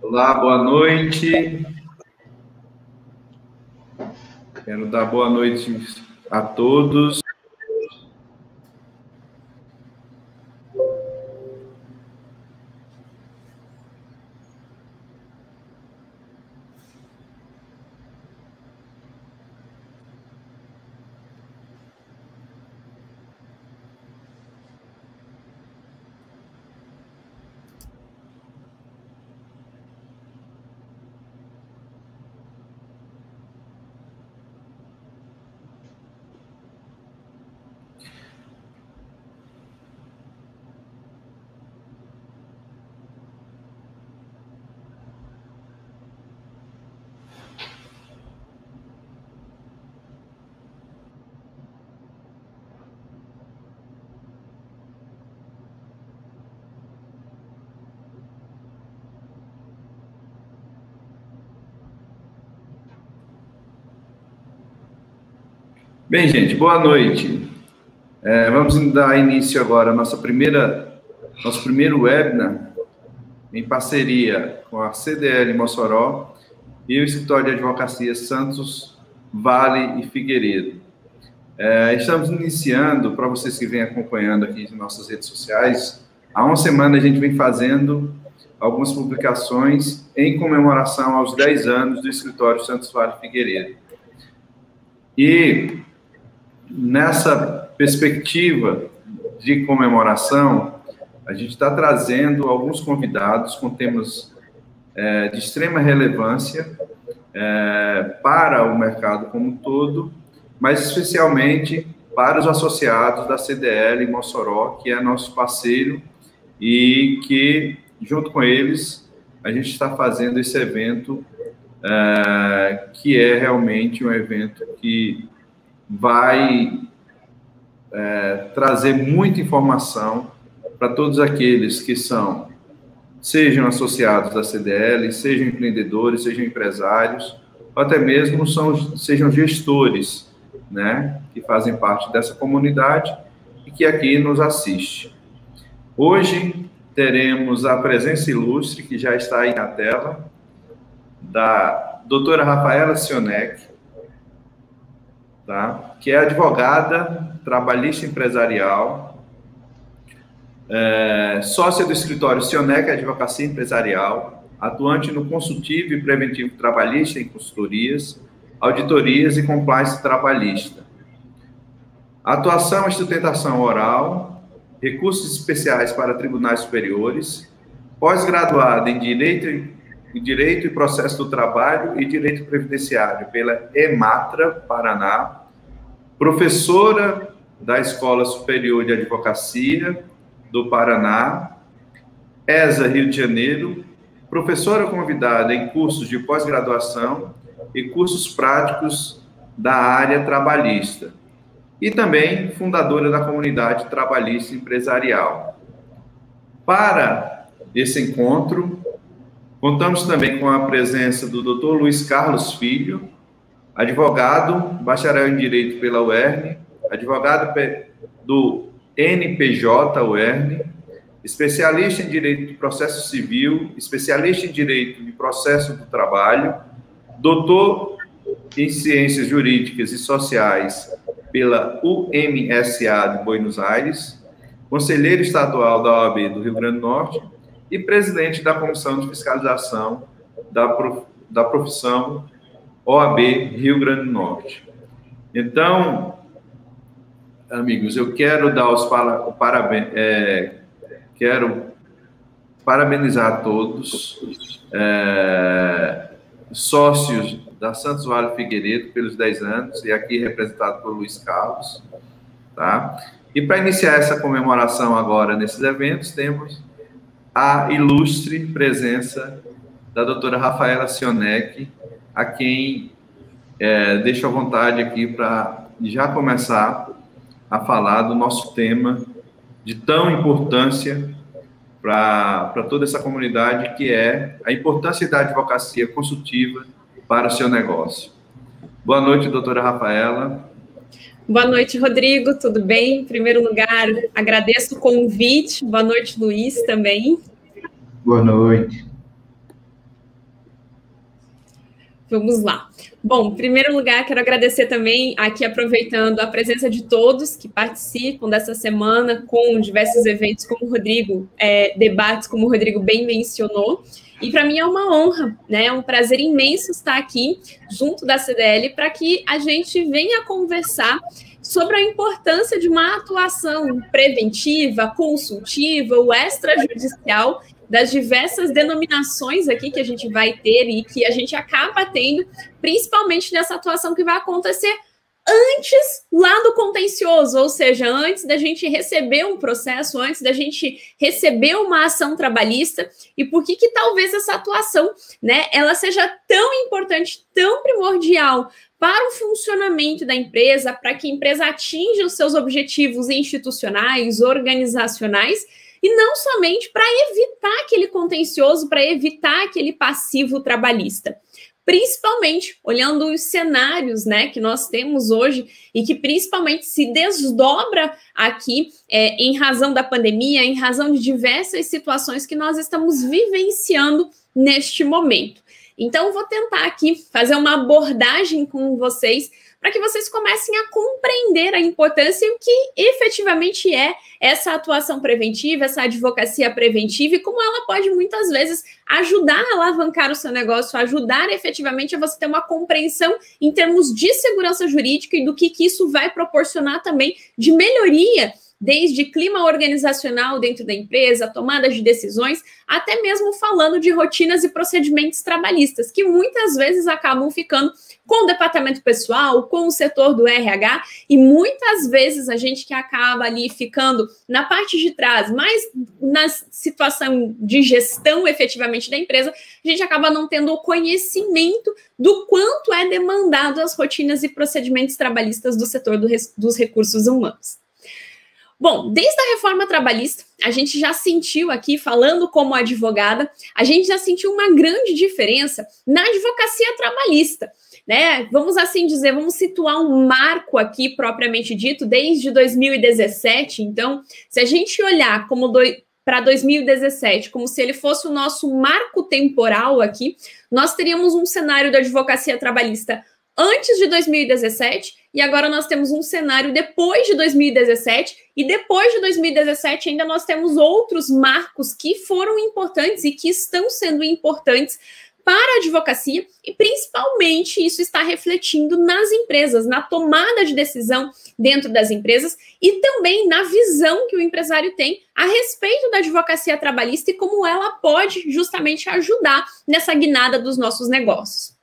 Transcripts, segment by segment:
Olá, boa noite. Quero dar boa noite a todos. Bem, gente, boa noite. Vamos dar início agora ao nosso primeiro webinar em parceria com a CDL Mossoró e o Escritório de Advocacia Santos, Vale e Figueiredo. Estamos iniciando, para vocês que vêm acompanhando aqui nas nossas redes sociais, há uma semana a gente vem fazendo algumas publicações em comemoração aos 10 anos do Escritório Santos, Vale e Figueiredo. E nessa perspectiva de comemoração, a gente está trazendo alguns convidados com temas de extrema relevância para o mercado como um todo, mas especialmente para os associados da CDL Mossoró, que é nosso parceiro, e que, junto com eles, a gente está fazendo esse evento, que é realmente um evento que vai trazer muita informação para todos aqueles que sejam associados da CDL, sejam empreendedores, sejam empresários, ou até mesmo sejam gestores, né, que fazem parte dessa comunidade e que aqui nos assiste. Hoje teremos a presença ilustre, que já está aí na tela, da doutora Rafaela Sionec, tá? Que é advogada trabalhista empresarial, sócia do escritório Sionec Advocacia Empresarial, atuante no consultivo e preventivo trabalhista em consultorias, auditorias e compliance trabalhista. Atuação e sustentação oral, recursos especiais para tribunais superiores, pós-graduada em Direito e Processo do Trabalho e Direito Previdenciário pela EMATRA, Paraná, professora da Escola Superior de Advocacia do Paraná, ESA Rio de Janeiro, professora convidada em cursos de pós-graduação e cursos práticos da área trabalhista, e também fundadora da comunidade trabalhista empresarial. Para esse encontro, contamos também com a presença do Dr. Luiz Carlos Filho, advogado, bacharel em Direito pela UERN, advogado do NPJ UERN, especialista em Direito de Processo Civil, especialista em Direito de Processo do Trabalho, doutor em Ciências Jurídicas e Sociais pela UMSA de Buenos Aires, conselheiro estadual da OAB do Rio Grande do Norte e presidente da Comissão de Fiscalização da profissão OAB Rio Grande do Norte. Então, amigos, eu quero dar quero parabenizar a todos, sócios da Santos Vale Figueiredo pelos 10 anos, e aqui representado por Luiz Carlos, tá? E para iniciar essa comemoração agora nesses eventos, temos a ilustre presença da doutora Rafaela Sionec, a quem deixo à vontade aqui para já começar a falar do nosso tema de tão importância para toda essa comunidade, que é a importância da advocacia consultiva para o seu negócio. Boa noite, doutora Rafaela. Boa noite, Rodrigo, tudo bem? Em primeiro lugar, agradeço o convite. Boa noite, Luiz, também. Boa noite. Vamos lá. Bom, em primeiro lugar, quero agradecer também, aqui aproveitando a presença de todos que participam dessa semana com diversos eventos, como o Rodrigo, debates, como o Rodrigo bem mencionou. E para mim é uma honra, né? É um prazer imenso estar aqui junto da CDL para que a gente venha conversar sobre a importância de uma atuação preventiva, consultiva ou extrajudicial das diversas denominações aqui que a gente vai ter e que a gente acaba tendo, principalmente nessa atuação que vai acontecer antes lá do contencioso, ou seja, antes da gente receber um processo, antes da gente receber uma ação trabalhista, e por que talvez essa atuação, né, ela seja tão importante, tão primordial para o funcionamento da empresa, para que a empresa atinja os seus objetivos institucionais, organizacionais, e não somente para evitar aquele contencioso, para evitar aquele passivo trabalhista. Principalmente olhando os cenários, né, que nós temos hoje e que principalmente se desdobra aqui em razão da pandemia, em razão de diversas situações que nós estamos vivenciando neste momento. Então, eu vou tentar aqui fazer uma abordagem com vocês para que vocês comecem a compreender a importância e o que efetivamente é essa atuação preventiva, essa advocacia preventiva e como ela pode muitas vezes ajudar a alavancar o seu negócio, ajudar efetivamente a você ter uma compreensão em termos de segurança jurídica e do que isso vai proporcionar também de melhoria, desde clima organizacional dentro da empresa, tomada de decisões, até mesmo falando de rotinas e procedimentos trabalhistas, que muitas vezes acabam ficando com o departamento pessoal, com o setor do RH, e muitas vezes a gente que acaba ali ficando na parte de trás, mas na situação de gestão efetivamente da empresa, a gente acaba não tendo o conhecimento do quanto é demandado as rotinas e procedimentos trabalhistas do setor dos recursos humanos. Bom, desde a reforma trabalhista, a gente já sentiu aqui, falando como advogada, a gente já sentiu uma grande diferença na advocacia trabalhista, né? Vamos assim dizer, vamos situar um marco aqui propriamente dito, desde 2017. Então, se a gente olhar como para 2017, como se ele fosse o nosso marco temporal aqui, nós teríamos um cenário da advocacia trabalhista antes de 2017, e agora nós temos um cenário depois de 2017, e depois de 2017 ainda nós temos outros marcos que foram importantes e que estão sendo importantes para a advocacia, e principalmente isso está refletindo nas empresas, na tomada de decisão dentro das empresas e também na visão que o empresário tem a respeito da advocacia trabalhista e como ela pode justamente ajudar nessa guinada dos nossos negócios.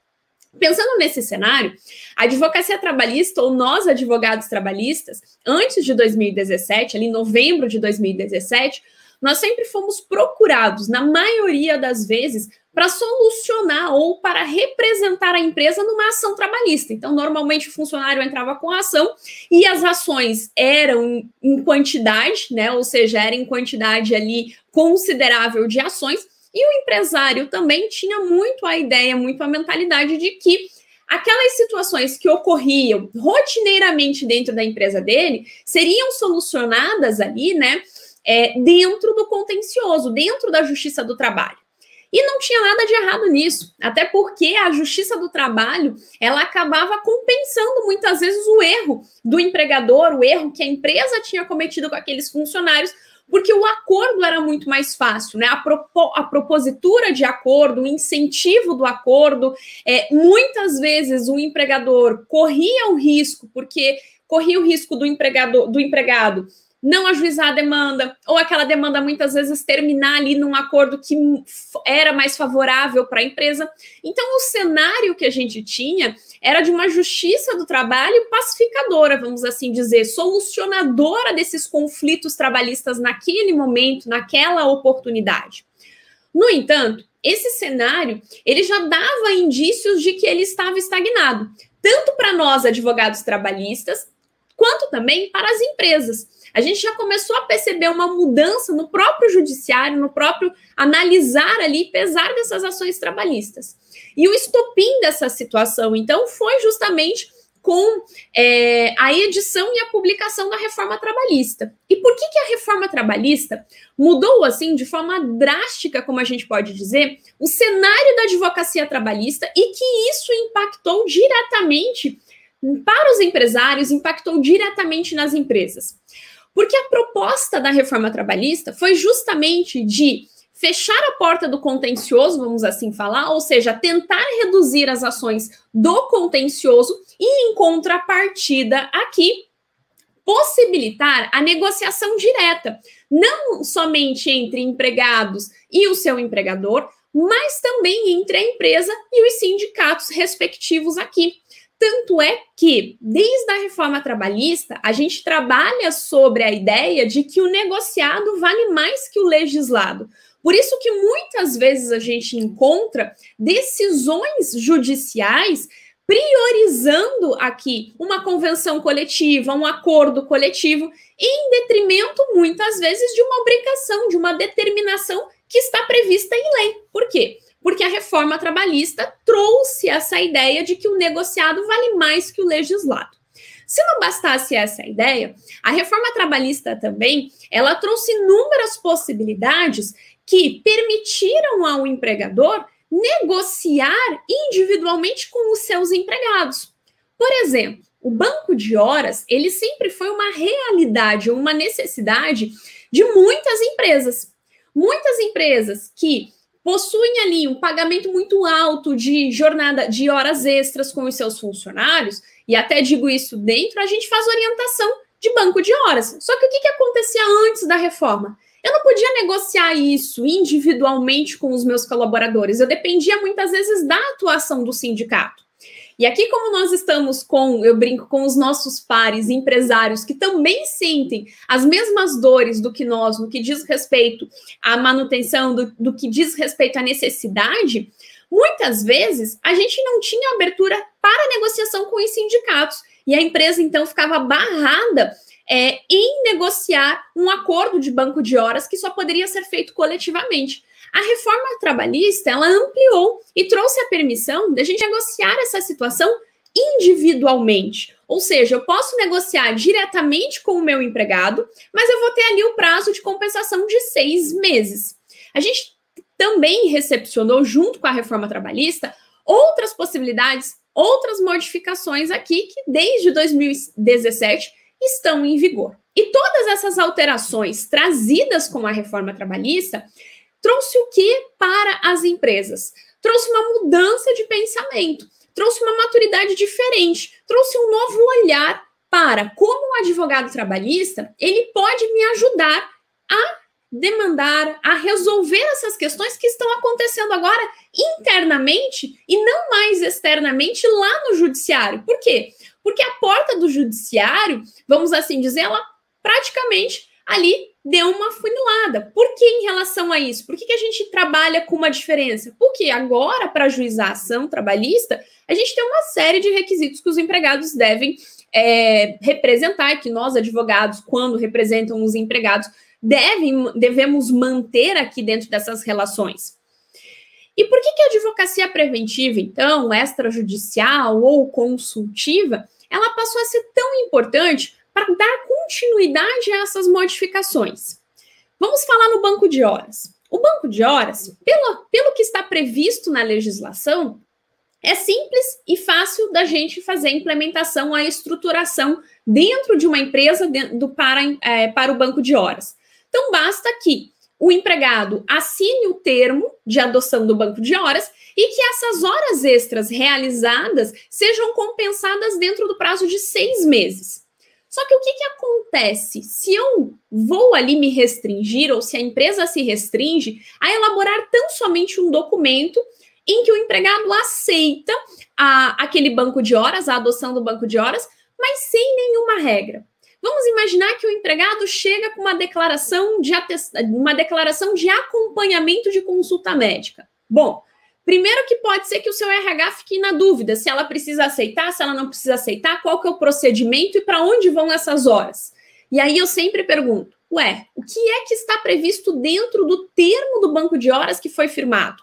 Pensando nesse cenário, a advocacia trabalhista, ou nós advogados trabalhistas, antes de 2017, ali em novembro de 2017, nós sempre fomos procurados, na maioria das vezes, para solucionar ou para representar a empresa numa ação trabalhista. Então, normalmente o funcionário entrava com a ação e as ações eram em quantidade, né? Ou seja, era em quantidade ali considerável de ações. E o empresário também tinha muito a ideia, muito a mentalidade de que aquelas situações que ocorriam rotineiramente dentro da empresa dele seriam solucionadas ali, né, dentro do contencioso, dentro da Justiça do Trabalho. E não tinha nada de errado nisso, até porque a Justiça do Trabalho, ela acabava compensando muitas vezes o erro do empregador, o erro que a empresa tinha cometido com aqueles funcionários, porque o acordo era muito mais fácil, né? A propositura de acordo, o incentivo do acordo, muitas vezes o empregador corria o risco, porque corria o risco do empregado não ajuizar a demanda, ou aquela demanda muitas vezes terminar ali num acordo que era mais favorável para a empresa. Então, o cenário que a gente tinha era de uma justiça do trabalho pacificadora, vamos assim dizer, solucionadora desses conflitos trabalhistas naquele momento, naquela oportunidade. No entanto, esse cenário, ele já dava indícios de que ele estava estagnado, tanto para nós, advogados trabalhistas, quanto também para as empresas. A gente já começou a perceber uma mudança no próprio judiciário, no próprio analisar ali, pesar dessas ações trabalhistas. E o estopim dessa situação, então, foi justamente com a edição e a publicação da reforma trabalhista. E por que a reforma trabalhista mudou, assim, de forma drástica, como a gente pode dizer, o cenário da advocacia trabalhista e que isso impactou diretamente para os empresários, impactou diretamente nas empresas? Porque a proposta da reforma trabalhista foi justamente de fechar a porta do contencioso, vamos assim falar, ou seja, tentar reduzir as ações do contencioso e, em contrapartida, aqui, possibilitar a negociação direta, não somente entre empregados e o seu empregador, mas também entre a empresa e os sindicatos respectivos aqui. Tanto é que, desde a reforma trabalhista, a gente trabalha sobre a ideia de que o negociado vale mais que o legislado. Por isso que muitas vezes a gente encontra decisões judiciais priorizando aqui uma convenção coletiva, um acordo coletivo, em detrimento, muitas vezes, de uma obrigação, de uma determinação que está prevista em lei. Por quê? Porque a reforma trabalhista trouxe essa ideia de que o negociado vale mais que o legislado. Se não bastasse essa ideia, a reforma trabalhista também, ela trouxe inúmeras possibilidades que permitiram ao empregador negociar individualmente com os seus empregados. Por exemplo, o banco de horas, ele sempre foi uma realidade, uma necessidade de muitas empresas. Muitas empresas que possuem ali um pagamento muito alto de jornada, de horas extras com os seus funcionários, e até digo isso dentro, a gente faz orientação de banco de horas. Só que o que acontecia antes da reforma? Eu não podia negociar isso individualmente com os meus colaboradores, eu dependia muitas vezes da atuação do sindicato. E aqui, como nós estamos eu brinco, com os nossos pares empresários que também sentem as mesmas dores do que nós, no que diz respeito à manutenção, do que diz respeito à necessidade, muitas vezes a gente não tinha abertura para negociação com os sindicatos. E a empresa, então, ficava barrada em negociar um acordo de banco de horas que só poderia ser feito coletivamente. A reforma trabalhista, ela ampliou e trouxe a permissão da gente negociar essa situação individualmente. Ou seja, eu posso negociar diretamente com o meu empregado, mas eu vou ter ali o prazo de compensação de 6 meses. A gente também recepcionou, junto com a reforma trabalhista, outras possibilidades, outras modificações aqui que desde 2017 estão em vigor. E todas essas alterações trazidas com a reforma trabalhista trouxe o que para as empresas? Trouxe uma mudança de pensamento, trouxe uma maturidade diferente, trouxe um novo olhar para como o advogado trabalhista ele pode me ajudar a demandar, a resolver essas questões que estão acontecendo agora internamente e não mais externamente lá no judiciário. Por quê? Porque a porta do judiciário, vamos assim dizer, ela praticamente ali deu uma funilada. Por que em relação a isso? Por que a gente trabalha com uma diferença? Porque agora, para ajuizar a ação trabalhista, a gente tem uma série de requisitos que os empregados devem representar, que nós, advogados, quando representam os empregados, devemos manter aqui dentro dessas relações. E por que a advocacia preventiva, então, extrajudicial ou consultiva, ela passou a ser tão importante para dar continuidade a essas modificações? Vamos falar no banco de horas. O banco de horas, pelo que está previsto na legislação, é simples e fácil da gente fazer a implementação, a estruturação dentro de uma empresa para o banco de horas. Então, basta que o empregado assine o termo de adoção do banco de horas e que essas horas extras realizadas sejam compensadas dentro do prazo de 6 meses. Só que o que acontece se eu vou ali me restringir ou se a empresa se restringe a elaborar tão somente um documento em que o empregado aceita aquele banco de horas, a adoção do banco de horas, mas sem nenhuma regra? Vamos imaginar que o empregado chega com uma declaração de acompanhamento de consulta médica. Bom, primeiro que pode ser que o seu RH fique na dúvida se ela precisa aceitar, se ela não precisa aceitar, qual que é o procedimento e para onde vão essas horas. E aí eu sempre pergunto, o que é que está previsto dentro do termo do banco de horas que foi firmado?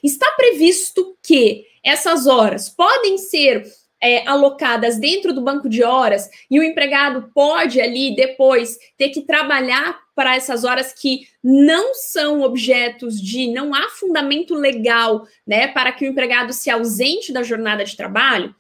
Está previsto que essas horas podem ser alocadas dentro do banco de horas e o empregado pode ali depois ter que trabalhar para essas horas que não são objetos não há fundamento legal, né, para que o empregado se ausente da jornada de trabalho.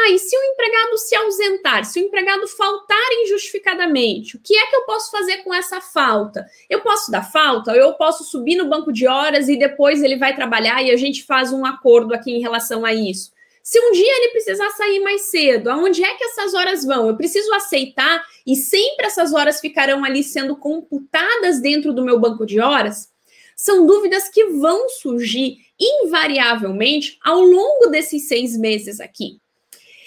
E se o empregado se ausentar, se o empregado faltar injustificadamente, o que é que eu posso fazer com essa falta? Eu posso dar falta, ou eu posso subir no banco de horas e depois ele vai trabalhar e a gente faz um acordo aqui em relação a isso. Se um dia ele precisar sair mais cedo, aonde é que essas horas vão? Eu preciso aceitar e sempre essas horas ficarão ali sendo computadas dentro do meu banco de horas? São dúvidas que vão surgir invariavelmente ao longo desses 6 meses aqui.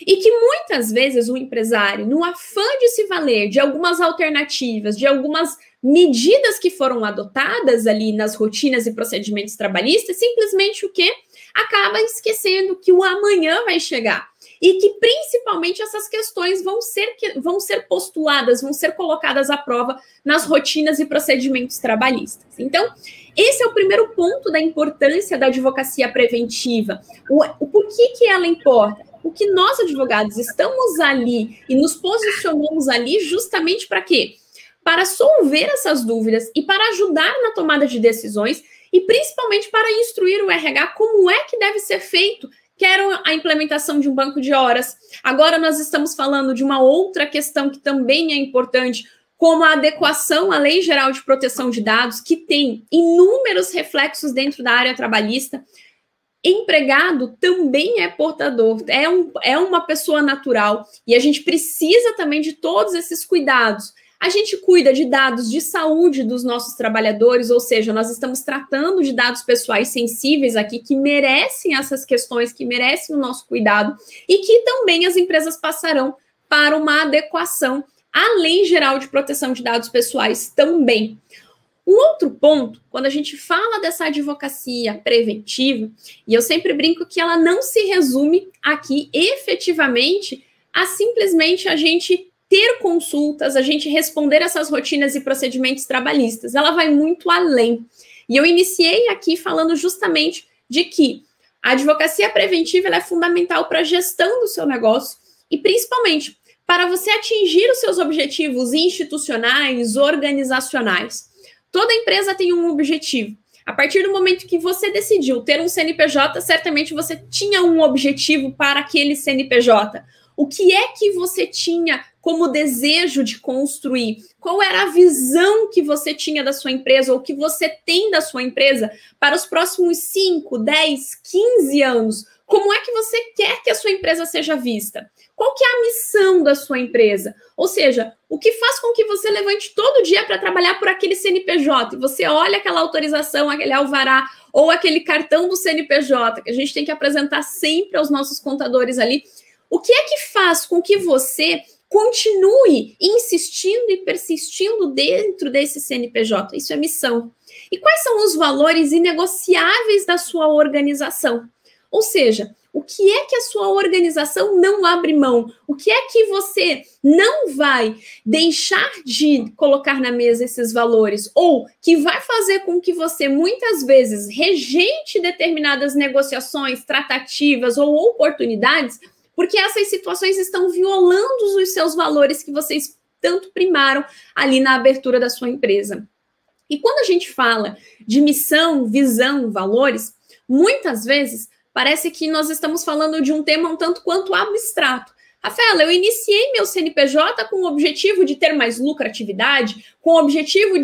E que muitas vezes o empresário, no afã de se valer de algumas alternativas, de algumas medidas que foram adotadas ali nas rotinas e procedimentos trabalhistas, simplesmente o quê? Acaba esquecendo que o amanhã vai chegar. E que principalmente essas questões vão ser postuladas, vão ser colocadas à prova nas rotinas e procedimentos trabalhistas. Então, esse é o primeiro ponto da importância da advocacia preventiva. O porquê que ela importa? O que nós, advogados, estamos ali e nos posicionamos ali justamente para quê? Para solver essas dúvidas e para ajudar na tomada de decisões e principalmente para instruir o RH como é que deve ser feito. Quero a implementação de um banco de horas. Agora nós estamos falando de uma outra questão que também é importante, como a adequação à Lei Geral de Proteção de Dados, que tem inúmeros reflexos dentro da área trabalhista. Empregado também é portador, é uma pessoa natural e a gente precisa também de todos esses cuidados. A gente cuida de dados de saúde dos nossos trabalhadores, ou seja, nós estamos tratando de dados pessoais sensíveis aqui que merecem essas questões, que merecem o nosso cuidado e que também as empresas passarão para uma adequação à Lei Geral de Proteção de Dados Pessoais também. Um outro ponto, quando a gente fala dessa advocacia preventiva, e eu sempre brinco que ela não se resume aqui efetivamente a simplesmente a gente ter consultas, a gente responder essas rotinas e procedimentos trabalhistas. Ela vai muito além. E eu iniciei aqui falando justamente de que a advocacia preventiva ela é fundamental para a gestão do seu negócio e principalmente para você atingir os seus objetivos institucionais, organizacionais. Toda empresa tem um objetivo. A partir do momento que você decidiu ter um CNPJ, certamente você tinha um objetivo para aquele CNPJ. O que é que você tinha como desejo de construir? Qual era a visão que você tinha da sua empresa ou que você tem da sua empresa para os próximos 5, 10, 15 anos? Como é que você quer que a sua empresa seja vista? Qual que é a missão da sua empresa? Ou seja, o que faz com que você levante todo dia para trabalhar por aquele CNPJ? E você olha aquela autorização, aquele alvará ou aquele cartão do CNPJ que a gente tem que apresentar sempre aos nossos contadores ali. O que é que faz com que você continue insistindo e persistindo dentro desse CNPJ? Isso é missão. E quais são os valores inegociáveis da sua organização? Ou seja, o que é que a sua organização não abre mão? O que é que você não vai deixar de colocar na mesa esses valores? Ou que vai fazer com que você, muitas vezes, rejeite determinadas negociações, tratativas ou oportunidades, porque essas situações estão violando os seus valores que vocês tanto primaram ali na abertura da sua empresa. E quando a gente fala de missão, visão, valores, muitas vezes parece que nós estamos falando de um tema um tanto quanto abstrato. Rafaela, eu iniciei meu CNPJ com o objetivo de ter mais lucratividade, com o objetivo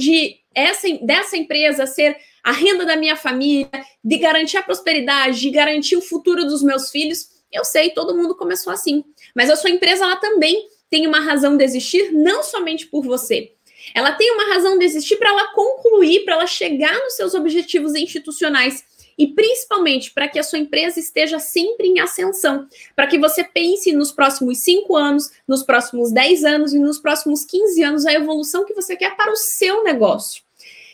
dessa empresa ser a renda da minha família, de garantir a prosperidade, de garantir o futuro dos meus filhos. Eu sei, todo mundo começou assim. Mas a sua empresa ela também tem uma razão de existir, não somente por você. Ela tem uma razão de existir para ela concluir, para ela chegar nos seus objetivos institucionais. E principalmente para que a sua empresa esteja sempre em ascensão, para que você pense nos próximos 5 anos, nos próximos 10 anos e nos próximos 15 anos a evolução que você quer para o seu negócio.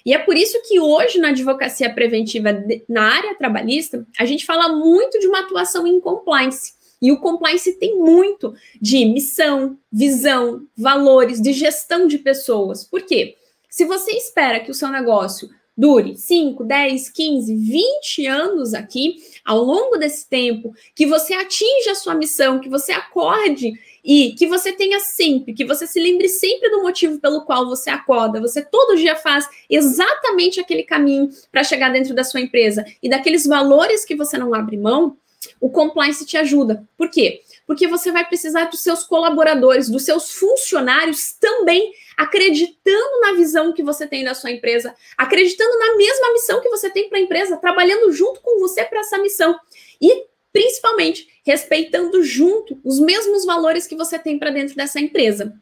E é por isso que hoje na advocacia preventiva na área trabalhista, a gente fala muito de uma atuação em compliance. E o compliance tem muito de missão, visão, valores, de gestão de pessoas. Por quê? Se você espera que o seu negócio dure 5, 10, 15, 20 anos aqui, ao longo desse tempo, que você atinja a sua missão, que você acorde e que você tenha sempre, que você se lembre sempre do motivo pelo qual você acorda, você todo dia faz exatamente aquele caminho para chegar dentro da sua empresa e daqueles valores que você não abre mão, o compliance te ajuda. Por quê? Porque você vai precisar dos seus colaboradores, dos seus funcionários também acreditando na visão que você tem da sua empresa, acreditando na mesma missão que você tem para a empresa, trabalhando junto com você para essa missão e, principalmente, respeitando junto os mesmos valores que você tem para dentro dessa empresa.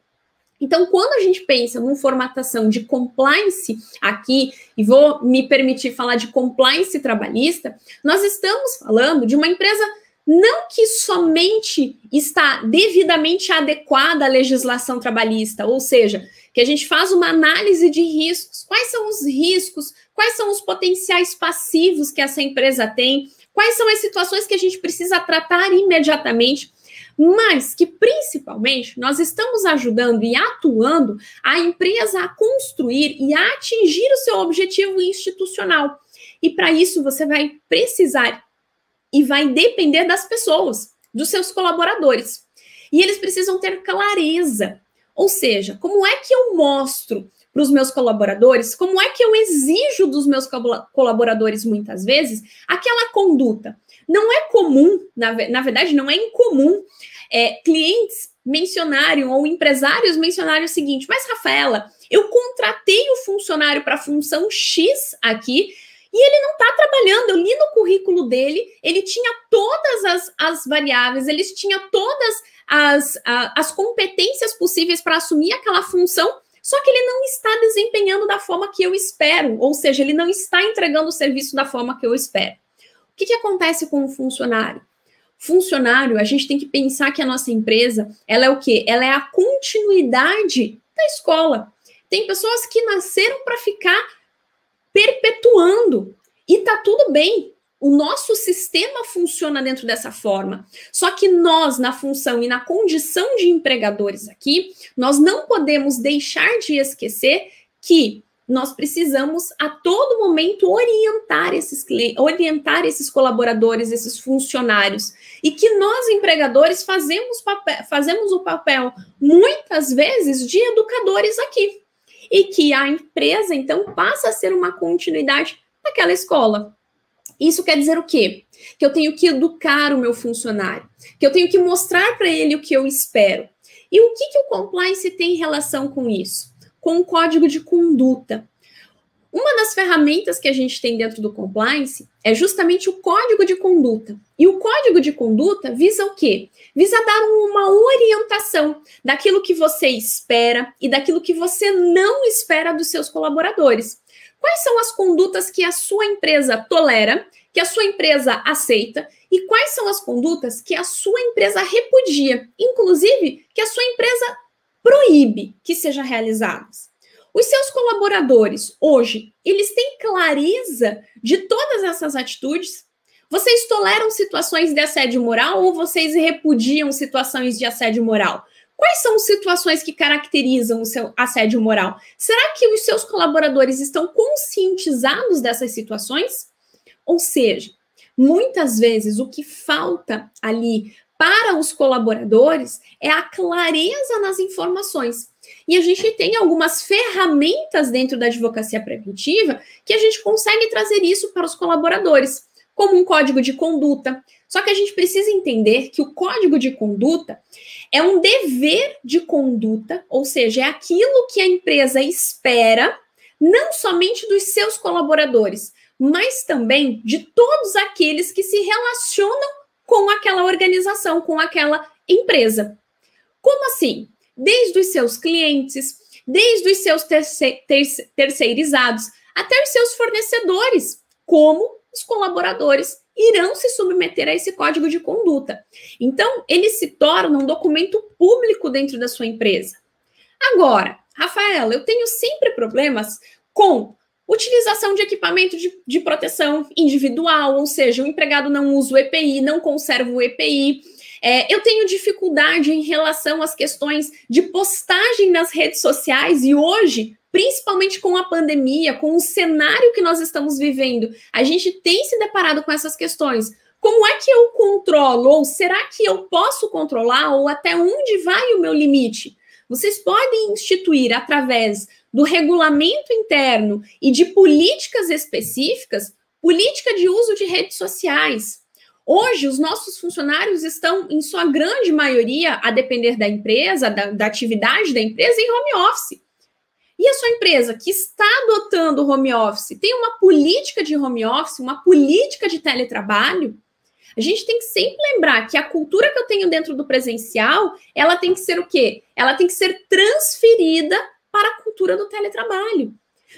Então, quando a gente pensa numa formatação de compliance aqui, e vou me permitir falar de compliance trabalhista, nós estamos falando de uma empresa não que somente está devidamente adequada à legislação trabalhista, ou seja, que a gente faz uma análise de riscos, quais são os riscos, quais são os potenciais passivos que essa empresa tem, quais são as situações que a gente precisa tratar imediatamente, mas que, principalmente, nós estamos ajudando e atuando a empresa a construir e a atingir o seu objetivo institucional. E, para isso, você vai precisar e vai depender das pessoas, dos seus colaboradores. E eles precisam ter clareza. Ou seja, como é que eu mostro para os meus colaboradores, como é que eu exijo dos meus colaboradores, muitas vezes, aquela conduta. Não é comum, na verdade, não é incomum, clientes mencionarem ou empresários mencionarem o seguinte, mas, Rafaela, eu contratei o funcionário para a função X aqui, e ele não está trabalhando, eu li no currículo dele, ele tinha todas as variáveis, ele tinha todas as competências possíveis para assumir aquela função, só que ele não está desempenhando da forma que eu espero, ou seja, ele não está entregando o serviço da forma que eu espero. O que acontece com o funcionário? Funcionário, a gente tem que pensar que a nossa empresa, ela é o quê? Ela é a continuidade da escola. Tem pessoas que nasceram para ficar perpetuando. E tá tudo bem. O nosso sistema funciona dentro dessa forma. Só que nós, na função e na condição de empregadores aqui, nós não podemos deixar de esquecer que nós precisamos a todo momento orientar esses colaboradores, esses funcionários. E que nós, empregadores, fazemos o papel, muitas vezes, de educadores aqui. E que a empresa, então, passa a ser uma continuidade daquela escola. Isso quer dizer o quê? Que eu tenho que educar o meu funcionário, que eu tenho que mostrar para ele o que eu espero. E o que o compliance tem em relação com isso? Com o código de conduta. Uma das ferramentas que a gente tem dentro do compliance é justamente o código de conduta. E o código de conduta visa o quê? Visa dar uma orientação daquilo que você espera e daquilo que você não espera dos seus colaboradores. Quais são as condutas que a sua empresa tolera, que a sua empresa aceita, e quais são as condutas que a sua empresa repudia, inclusive que a sua empresa proíbe que sejam realizadas. Os seus colaboradores, hoje, eles têm clareza de todas essas atitudes? Vocês toleram situações de assédio moral ou vocês repudiam situações de assédio moral? Quais são as situações que caracterizam o seu assédio moral? Será que os seus colaboradores estão conscientizados dessas situações? Ou seja, muitas vezes o que falta ali para os colaboradores é a clareza nas informações. E a gente tem algumas ferramentas dentro da advocacia preventiva que a gente consegue trazer isso para os colaboradores, como um código de conduta. Só que a gente precisa entender que o código de conduta é um dever de conduta, ou seja, é aquilo que a empresa espera, não somente dos seus colaboradores, mas também de todos aqueles que se relacionam com aquela organização, com aquela empresa. Como assim? Desde os seus clientes, desde os seus terceirizados, até os seus fornecedores, como os colaboradores irão se submeter a esse código de conduta. Então, ele se torna um documento público dentro da sua empresa. Agora, Rafaela, eu tenho sempre problemas com utilização de equipamento de proteção individual, ou seja, o empregado não usa o EPI, não conserva o EPI. Eu tenho dificuldade em relação às questões de postagem nas redes sociais e hoje, principalmente com a pandemia, com o cenário que nós estamos vivendo, a gente tem se deparado com essas questões. Como é que eu controlo? Ou será que eu posso controlar? Ou até onde vai o meu limite? Vocês podem instituir, através do regulamento interno e de políticas específicas, política de uso de redes sociais. Hoje, os nossos funcionários estão, em sua grande maioria, a depender da empresa, da atividade da empresa, em home office. E a sua empresa que está adotando o home office, tem uma política de home office, uma política de teletrabalho? A gente tem que sempre lembrar que a cultura que eu tenho dentro do presencial, ela tem que ser o quê? Ela tem que ser transferida para a cultura do teletrabalho.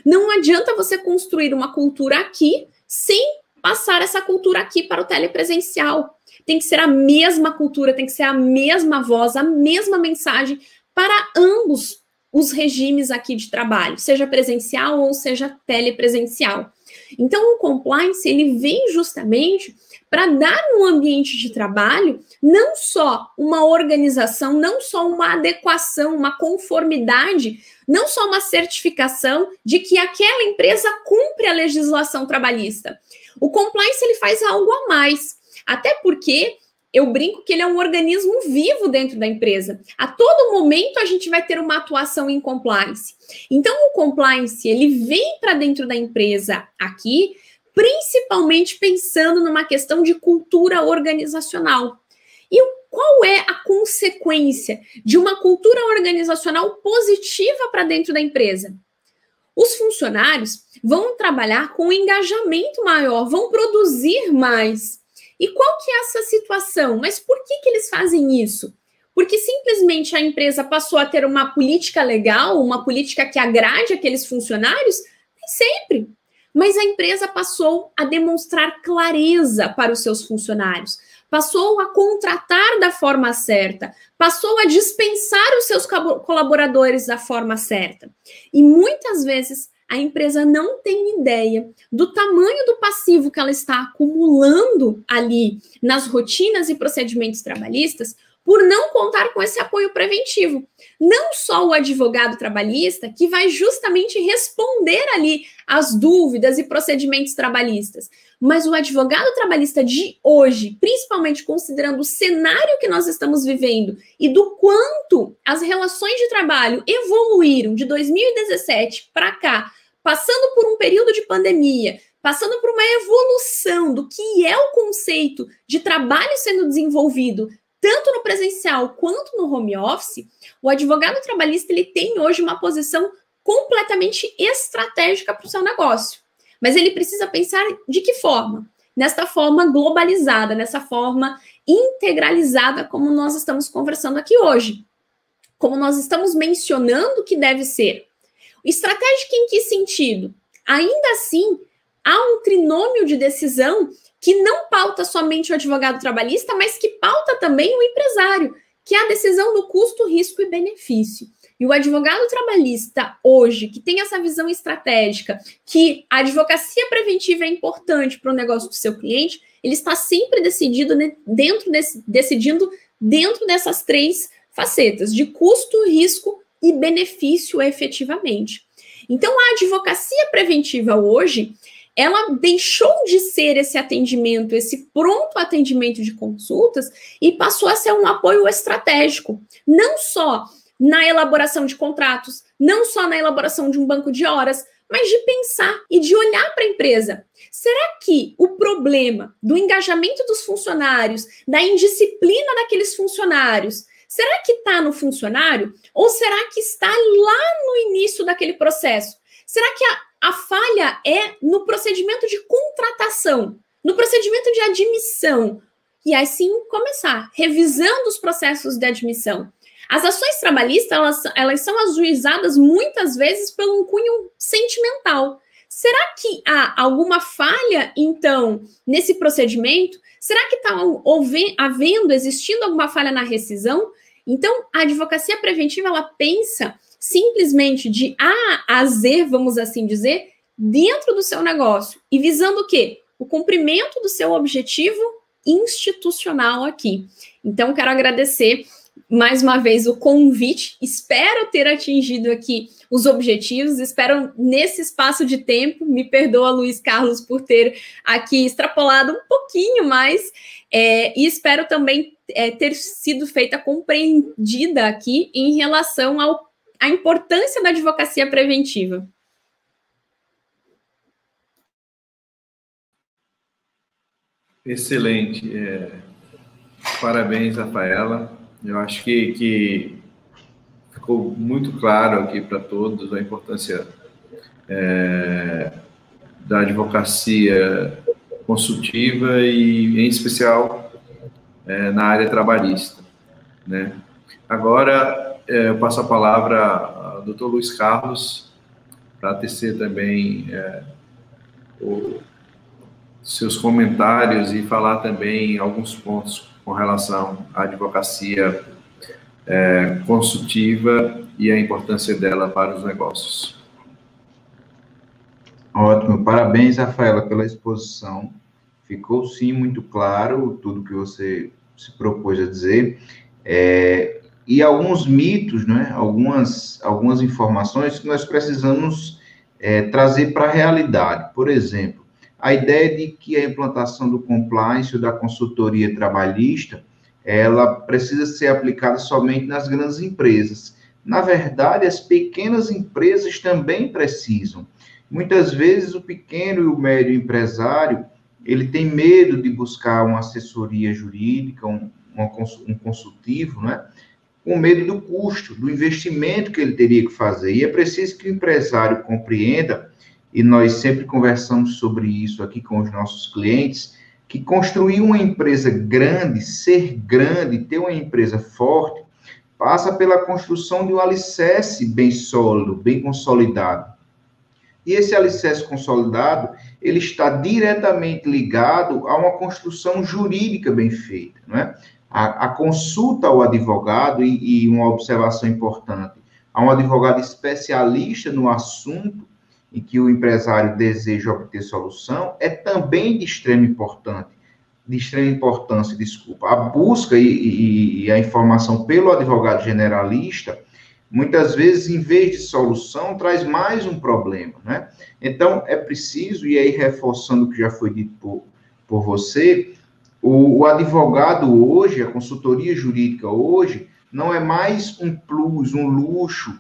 Não adianta você construir uma cultura aqui sem passar essa cultura aqui para o telepresencial. Tem que ser a mesma cultura, tem que ser a mesma voz, a mesma mensagem para ambos os regimes aqui de trabalho, seja presencial ou seja telepresencial. Então, o compliance, ele vem justamente para dar no ambiente de trabalho não só uma organização, não só uma adequação, uma conformidade, não só uma certificação de que aquela empresa cumpre a legislação trabalhista. O compliance, ele faz algo a mais, até porque eu brinco que ele é um organismo vivo dentro da empresa. A todo momento a gente vai ter uma atuação em compliance. Então, o compliance, ele vem para dentro da empresa aqui, principalmente pensando numa questão de cultura organizacional. E qual é a consequência de uma cultura organizacional positiva para dentro da empresa? Os funcionários vão trabalhar com um engajamento maior, vão produzir mais. E qual que é essa situação? Mas por que eles fazem isso? Porque simplesmente a empresa passou a ter uma política legal, uma política que agrade aqueles funcionários? Nem sempre. Mas a empresa passou a demonstrar clareza para os seus funcionários, passou a contratar da forma certa, passou a dispensar os seus colaboradores da forma certa. E muitas vezes a empresa não tem ideia do tamanho do passivo que ela está acumulando ali nas rotinas e procedimentos trabalhistas por não contar com esse apoio preventivo. Não só o advogado trabalhista, que vai justamente responder ali as dúvidas e procedimentos trabalhistas, mas o advogado trabalhista de hoje, principalmente considerando o cenário que nós estamos vivendo e do quanto as relações de trabalho evoluíram de 2017 para cá, passando por um período de pandemia, passando por uma evolução do que é o conceito de trabalho sendo desenvolvido tanto no presencial quanto no home office, o advogado trabalhista, ele tem hoje uma posição completamente estratégica para o seu negócio. Mas ele precisa pensar de que forma? Nesta forma globalizada, nessa forma integralizada, como nós estamos conversando aqui hoje. Como nós estamos mencionando que deve ser. Estratégica em que sentido? Ainda assim, há um trinômio de decisão que não pauta somente o advogado trabalhista, mas que pauta também o empresário, que é a decisão do custo, risco e benefício. E o advogado trabalhista hoje, que tem essa visão estratégica, que a advocacia preventiva é importante para o negócio do seu cliente, ele está sempre decidindo dentro dessas três facetas, de custo, risco e benefício efetivamente. Então, a advocacia preventiva hoje, ela deixou de ser esse atendimento, esse pronto atendimento de consultas e passou a ser um apoio estratégico, não só na elaboração de contratos, não só na elaboração de um banco de horas, mas de pensar e de olhar para a empresa. Será que o problema do engajamento dos funcionários, da indisciplina daqueles funcionários, será que está no funcionário ou será que está lá no início daquele processo? Será que a falha é no procedimento de contratação, no procedimento de admissão? E assim começar, revisando os processos de admissão. As ações trabalhistas, elas são ajuizadas muitas vezes pelo um cunho sentimental. Será que há alguma falha, então, nesse procedimento? Será que está existindo alguma falha na rescisão? Então, a advocacia preventiva, ela pensa simplesmente de A a Z, vamos assim dizer, dentro do seu negócio e visando o quê? O cumprimento do seu objetivo institucional aqui. Então, quero agradecer mais uma vez o convite. Espero ter atingido aqui os objetivos, espero nesse espaço de tempo, me perdoa, Luiz Carlos, por ter aqui extrapolado um pouquinho mais, e espero também ter sido feita compreendida aqui em relação à importância da advocacia preventiva. Excelente. Parabéns, Rafaela. Eu acho que ficou muito claro aqui para todos a importância da advocacia consultiva e, em especial, na área trabalhista, né? Agora, eu passo a palavra ao Dr. Luiz Carlos para tecer também seus comentários e falar também alguns pontos com relação à advocacia consultiva e a importância dela para os negócios. Ótimo, parabéns, Rafaela, pela exposição. Ficou, sim, muito claro tudo que você se propôs a dizer. E alguns mitos, né? Algumas informações que nós precisamos trazer para a realidade. Por exemplo, a ideia de que a implantação do compliance ou da consultoria trabalhista, ela precisa ser aplicada somente nas grandes empresas. Na verdade, as pequenas empresas também precisam. Muitas vezes, o pequeno e o médio empresário, ele tem medo de buscar uma assessoria jurídica, um consultivo, né? Com medo do custo, do investimento que ele teria que fazer. E é preciso que o empresário compreenda, e nós sempre conversamos sobre isso aqui com os nossos clientes, que construir uma empresa grande, ser grande, ter uma empresa forte, passa pela construção de um alicerce bem sólido, bem consolidado. E esse alicerce consolidado, ele está diretamente ligado a uma construção jurídica bem feita, não é? A consulta ao advogado, e uma observação importante, a um advogado especialista no assunto em que o empresário deseja obter solução, é também de extrema importância, a busca e a informação pelo advogado generalista, muitas vezes, em vez de solução, traz mais um problema, né? Então, é preciso, e aí reforçando o que já foi dito por você, o advogado hoje, a consultoria jurídica hoje, não é mais um plus, um luxo,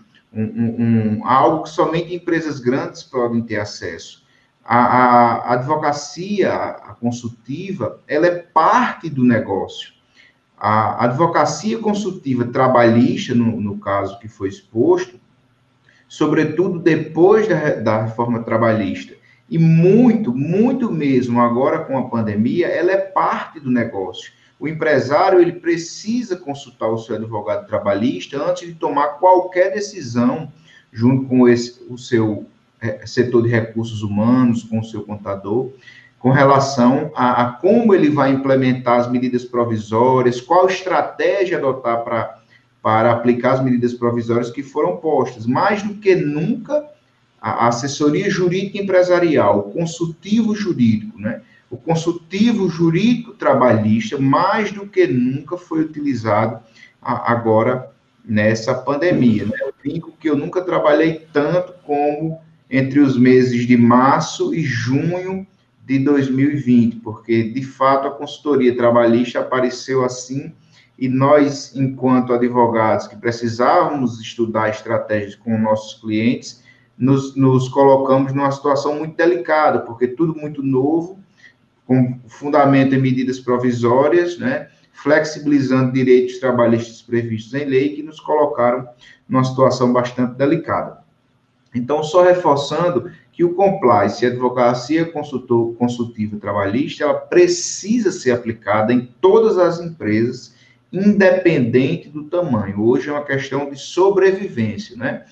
algo que somente empresas grandes podem ter acesso. A advocacia, a consultiva, ela é parte do negócio. A advocacia consultiva trabalhista, no caso que foi exposto, sobretudo depois da reforma trabalhista, e muito mesmo agora com a pandemia, ela é parte do negócio. O empresário, ele precisa consultar o seu advogado trabalhista antes de tomar qualquer decisão, junto com o seu setor de recursos humanos, com o seu contador, com relação a como ele vai implementar as medidas provisórias, qual estratégia adotar para aplicar as medidas provisórias que foram postas. Mais do que nunca, a assessoria jurídica empresarial, o consultivo jurídico, né? O consultivo jurídico trabalhista, mais do que nunca, foi utilizado agora nessa pandemia, né? Eu digo que eu nunca trabalhei tanto como entre os meses de março e junho de 2020, porque, de fato, a consultoria trabalhista apareceu assim, e nós, enquanto advogados que precisávamos estudar estratégias com nossos clientes, nos colocamos numa situação muito delicada, porque tudo muito novo, com fundamento em medidas provisórias, né, flexibilizando direitos trabalhistas previstos em lei, que nos colocaram numa situação bastante delicada. Então, só reforçando que o compliance, a advocacia consultiva trabalhista, ela precisa ser aplicada em todas as empresas, independente do tamanho. Hoje é uma questão de sobrevivência, né?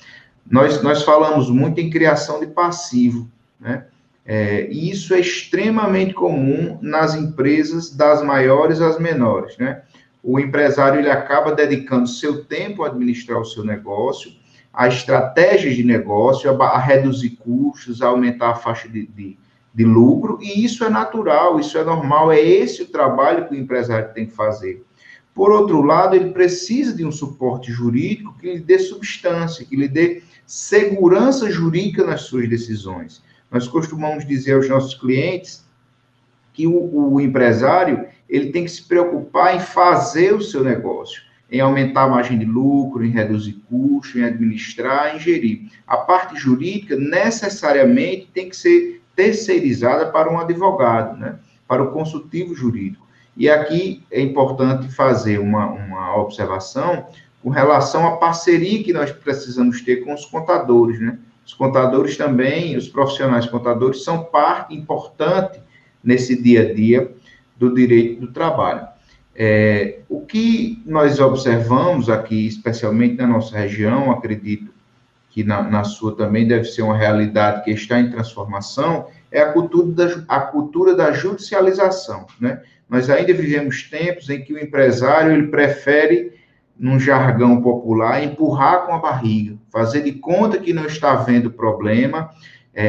Nós falamos muito em criação de passivo, né? E isso é extremamente comum nas empresas, das maiores às menores, né? O empresário, ele acaba dedicando seu tempo a administrar o seu negócio, a estratégias de negócio, a reduzir custos, a aumentar a faixa de lucro, e isso é natural, isso é normal, é esse o trabalho que o empresário tem que fazer. Por outro lado, ele precisa de um suporte jurídico que lhe dê substância, que lhe dê segurança jurídica nas suas decisões. Nós costumamos dizer aos nossos clientes que o empresário ele tem que se preocupar em fazer o seu negócio, em aumentar a margem de lucro, em reduzir custos, em administrar, em gerir. A parte jurídica necessariamente tem que ser terceirizada para um advogado, né? Para o consultivo jurídico. E aqui é importante fazer uma observação com relação à parceria que nós precisamos ter com os contadores, né? Os contadores também, os profissionais contadores, são parte importante nesse dia a dia do direito do trabalho. O que nós observamos aqui, especialmente na nossa região, acredito que na sua também deve ser uma realidade que está em transformação, é a cultura da judicialização, né? Nós ainda vivemos tempos em que o empresário ele prefere, num jargão popular, empurrar com a barriga, fazer de conta que não está vendo o problema,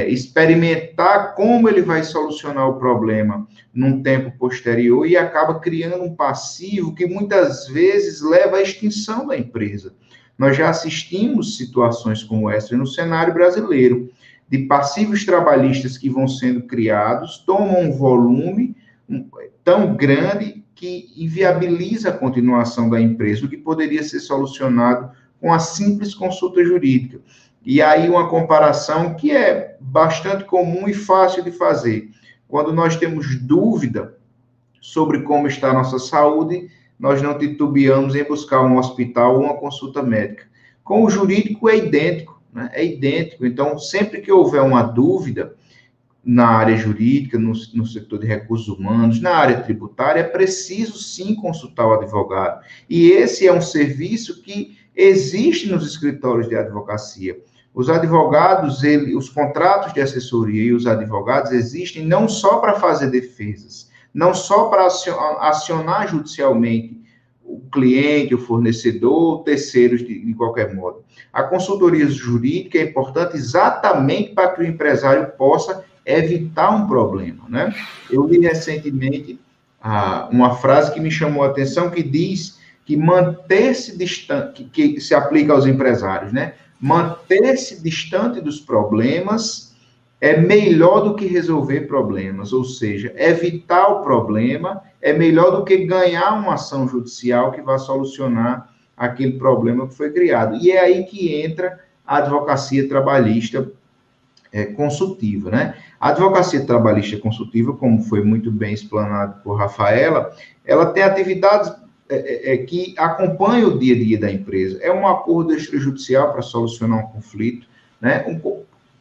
experimentar como ele vai solucionar o problema num tempo posterior e acaba criando um passivo que muitas vezes leva à extinção da empresa. Nós já assistimos situações como essa no cenário brasileiro, de passivos trabalhistas que vão sendo criados, tomam um volume tão grande que inviabiliza a continuação da empresa, o que poderia ser solucionado com a simples consulta jurídica. E aí uma comparação que é bastante comum e fácil de fazer. Quando nós temos dúvida sobre como está a nossa saúde, nós não titubeamos em buscar um hospital ou uma consulta médica. Com o jurídico é idêntico, né? É idêntico. Então, sempre que houver uma dúvida na área jurídica, no setor de recursos humanos, na área tributária, é preciso sim consultar o advogado. E esse é um serviço que existe nos escritórios de advocacia. Os advogados, os contratos de assessoria e os advogados existem não só para fazer defesas, não só para acionar judicialmente o cliente, o fornecedor, terceiros de qualquer modo. A consultoria jurídica é importante exatamente para que o empresário possa evitar um problema, né? Eu li recentemente uma frase que me chamou a atenção, que diz que manter-se distante, que se aplica aos empresários, né? Manter-se distante dos problemas é melhor do que resolver problemas, ou seja, evitar o problema é melhor do que ganhar uma ação judicial que vai solucionar aquele problema que foi criado. E é aí que entra a advocacia trabalhista consultiva, né? A advocacia trabalhista consultiva, como foi muito bem explanado por Rafaela, ela tem atividades que acompanham o dia a dia da empresa. É um acordo extrajudicial para solucionar um conflito, né?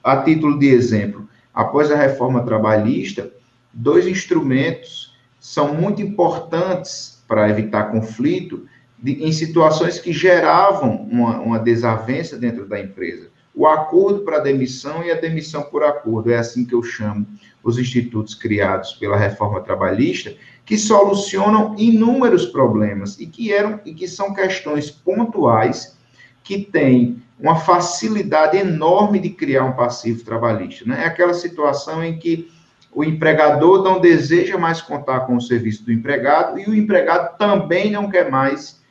A título de exemplo, após a reforma trabalhista, 2 instrumentos são muito importantes para evitar conflito em situações que geravam uma desavença dentro da empresa. O acordo para demissão e a demissão por acordo, é assim que eu chamo os institutos criados pela reforma trabalhista, que solucionam inúmeros problemas e que são questões pontuais que têm uma facilidade enorme de criar um passivo trabalhista, né? É aquela situação em que o empregador não deseja mais contar com o serviço do empregado e o empregado também não quer mais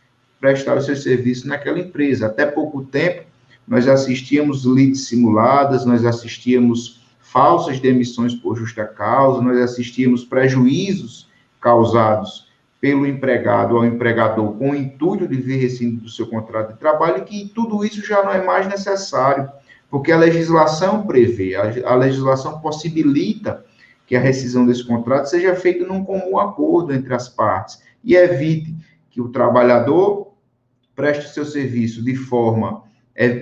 prestar o seu serviço naquela empresa. Até pouco tempo, nós assistíamos leads simuladas, nós assistíamos falsas demissões por justa causa, nós assistíamos prejuízos causados pelo empregado ao empregador com o intuito de vir rescindir do seu contrato de trabalho, e que tudo isso já não é mais necessário, porque a legislação prevê, a legislação possibilita que a rescisão desse contrato seja feita num comum acordo entre as partes, e evite que o trabalhador preste o seu serviço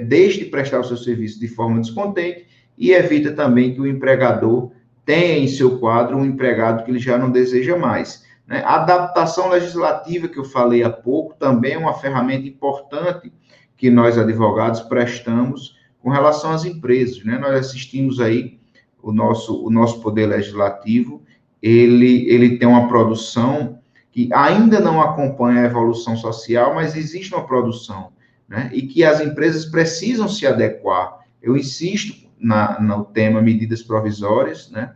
deixe de prestar o seu serviço de forma descontente, e evita também que o empregador tenha em seu quadro um empregado que ele já não deseja mais. A adaptação legislativa, que eu falei há pouco, também é uma ferramenta importante que nós, advogados, prestamos com relação às empresas, né? Nós assistimos aí o nosso poder legislativo, ele tem uma produção que ainda não acompanha a evolução social, mas existe uma produção, né? E que as empresas precisam se adequar. Eu insisto no tema medidas provisórias, né?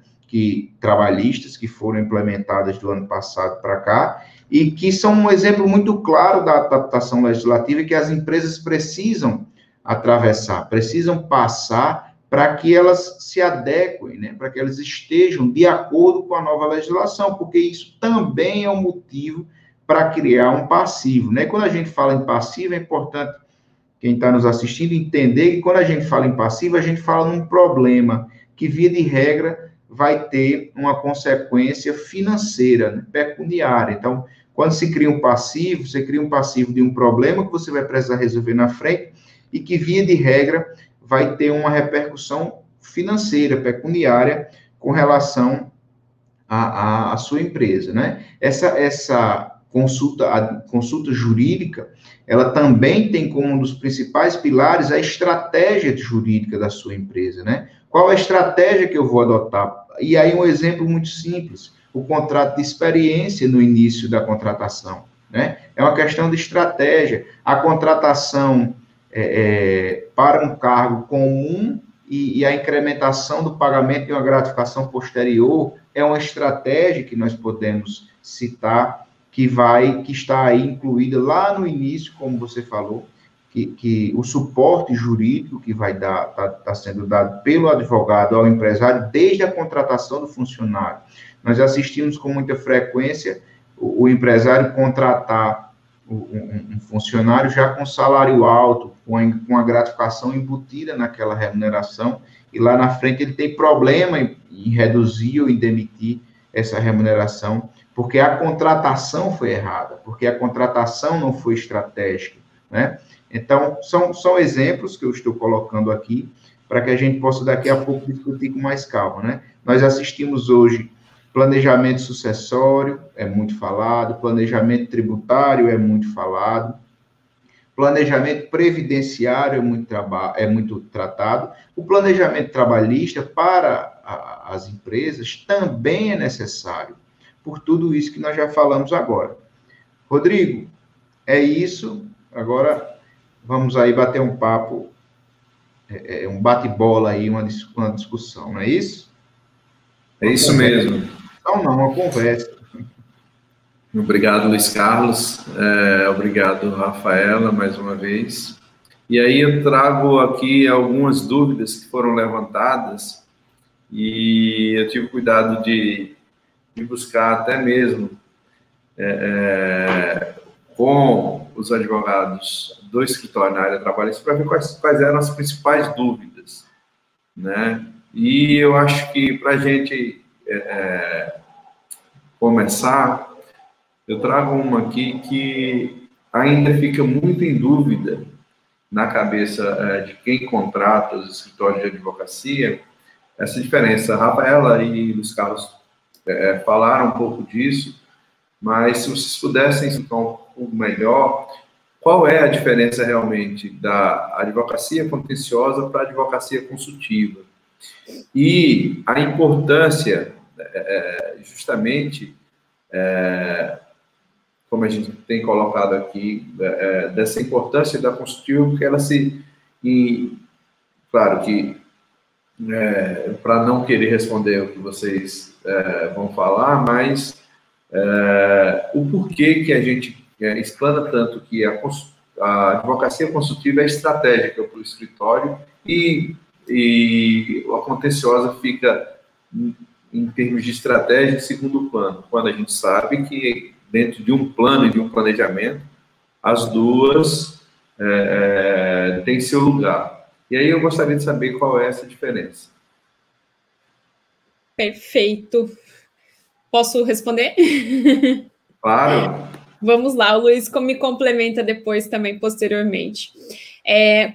trabalhistas que foram implementadas do ano passado para cá, e que são um exemplo muito claro da adaptação legislativa que as empresas precisam atravessar, precisam passar para que elas se adequem, né, para que elas estejam de acordo com a nova legislação, porque isso também é um motivo para criar um passivo, né? Quando a gente fala em passivo, é importante quem está nos assistindo entender que quando a gente fala em passivo, a gente fala num problema que, via de regra, vai ter uma consequência financeira, né, pecuniária. Então, quando se cria um passivo, você cria um passivo de um problema que você vai precisar resolver na frente e que, via de regra, vai ter uma repercussão financeira, pecuniária, com relação à sua empresa, né? Essa a consulta jurídica, ela também tem como um dos principais pilares a estratégia jurídica da sua empresa, né? Qual a estratégia que eu vou adotar? E aí um exemplo muito simples, o contrato de experiência no início da contratação, né? É uma questão de estratégia. A contratação para um cargo comum e a incrementação do pagamento de uma gratificação posterior é uma estratégia que nós podemos citar, que está aí incluída lá no início, como você falou, que o suporte jurídico que vai dar, está sendo dado pelo advogado ao empresário desde a contratação do funcionário. Nós assistimos com muita frequência o empresário contratar um funcionário já com salário alto, com a gratificação embutida naquela remuneração, e lá na frente ele tem problema em reduzir ou em demitir essa remuneração, porque a contratação foi errada, porque a contratação não foi estratégica, né? Então, são exemplos que eu estou colocando aqui, para que a gente possa daqui a pouco discutir com mais calma, né? Nós assistimos hoje planejamento sucessório, é muito falado, planejamento tributário é muito falado, planejamento previdenciário é muito tratado, o planejamento trabalhista para as empresas também é necessário, por tudo isso que nós já falamos agora. Rodrigo, é isso, agora vamos aí bater um papo, um bate-bola aí, uma discussão, não é isso? É isso mesmo. Não, uma conversa. Obrigado, Luiz Carlos. Obrigado, Rafaela, mais uma vez. E aí eu trago aqui algumas dúvidas que foram levantadas e eu tive cuidado de buscar até mesmo com os advogados do escritório na área trabalhista para ver quais eram as principais dúvidas, né? E eu acho que para a gente começar, eu trago uma aqui que ainda fica muito em dúvida na cabeça de quem contrata os escritórios de advocacia, essa diferença. A Rafaela e Luiz Carlos falaram um pouco disso, mas se vocês pudessem explicar um pouco melhor, qual é a diferença realmente da advocacia contenciosa para a advocacia consultiva? E a importância, justamente, como a gente tem colocado aqui, dessa importância da consultiva, porque ela claro que, para não querer responder o que vocês vão falar, mas o porquê que a gente explana tanto que a advocacia consultiva é estratégica para o escritório e a contenciosa fica, em termos de estratégia, em segundo plano, quando a gente sabe que dentro de um plano e de um planejamento, as duas têm seu lugar. E aí eu gostaria de saber qual é essa diferença. Perfeito. Posso responder? Claro. Vamos lá, o Luiz me complementa depois também, posteriormente.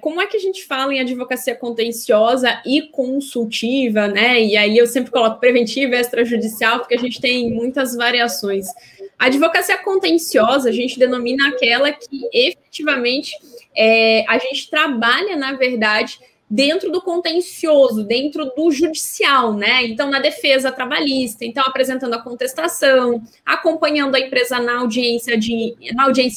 Como é que a gente fala em advocacia contenciosa e consultiva, né? E aí eu sempre coloco preventiva e extrajudicial, porque a gente tem muitas variações. A advocacia contenciosa, a gente denomina aquela que efetivamente a gente trabalha, na verdade, dentro do contencioso, dentro do judicial, né? Então, na defesa trabalhista, então apresentando a contestação, acompanhando a empresa na audiência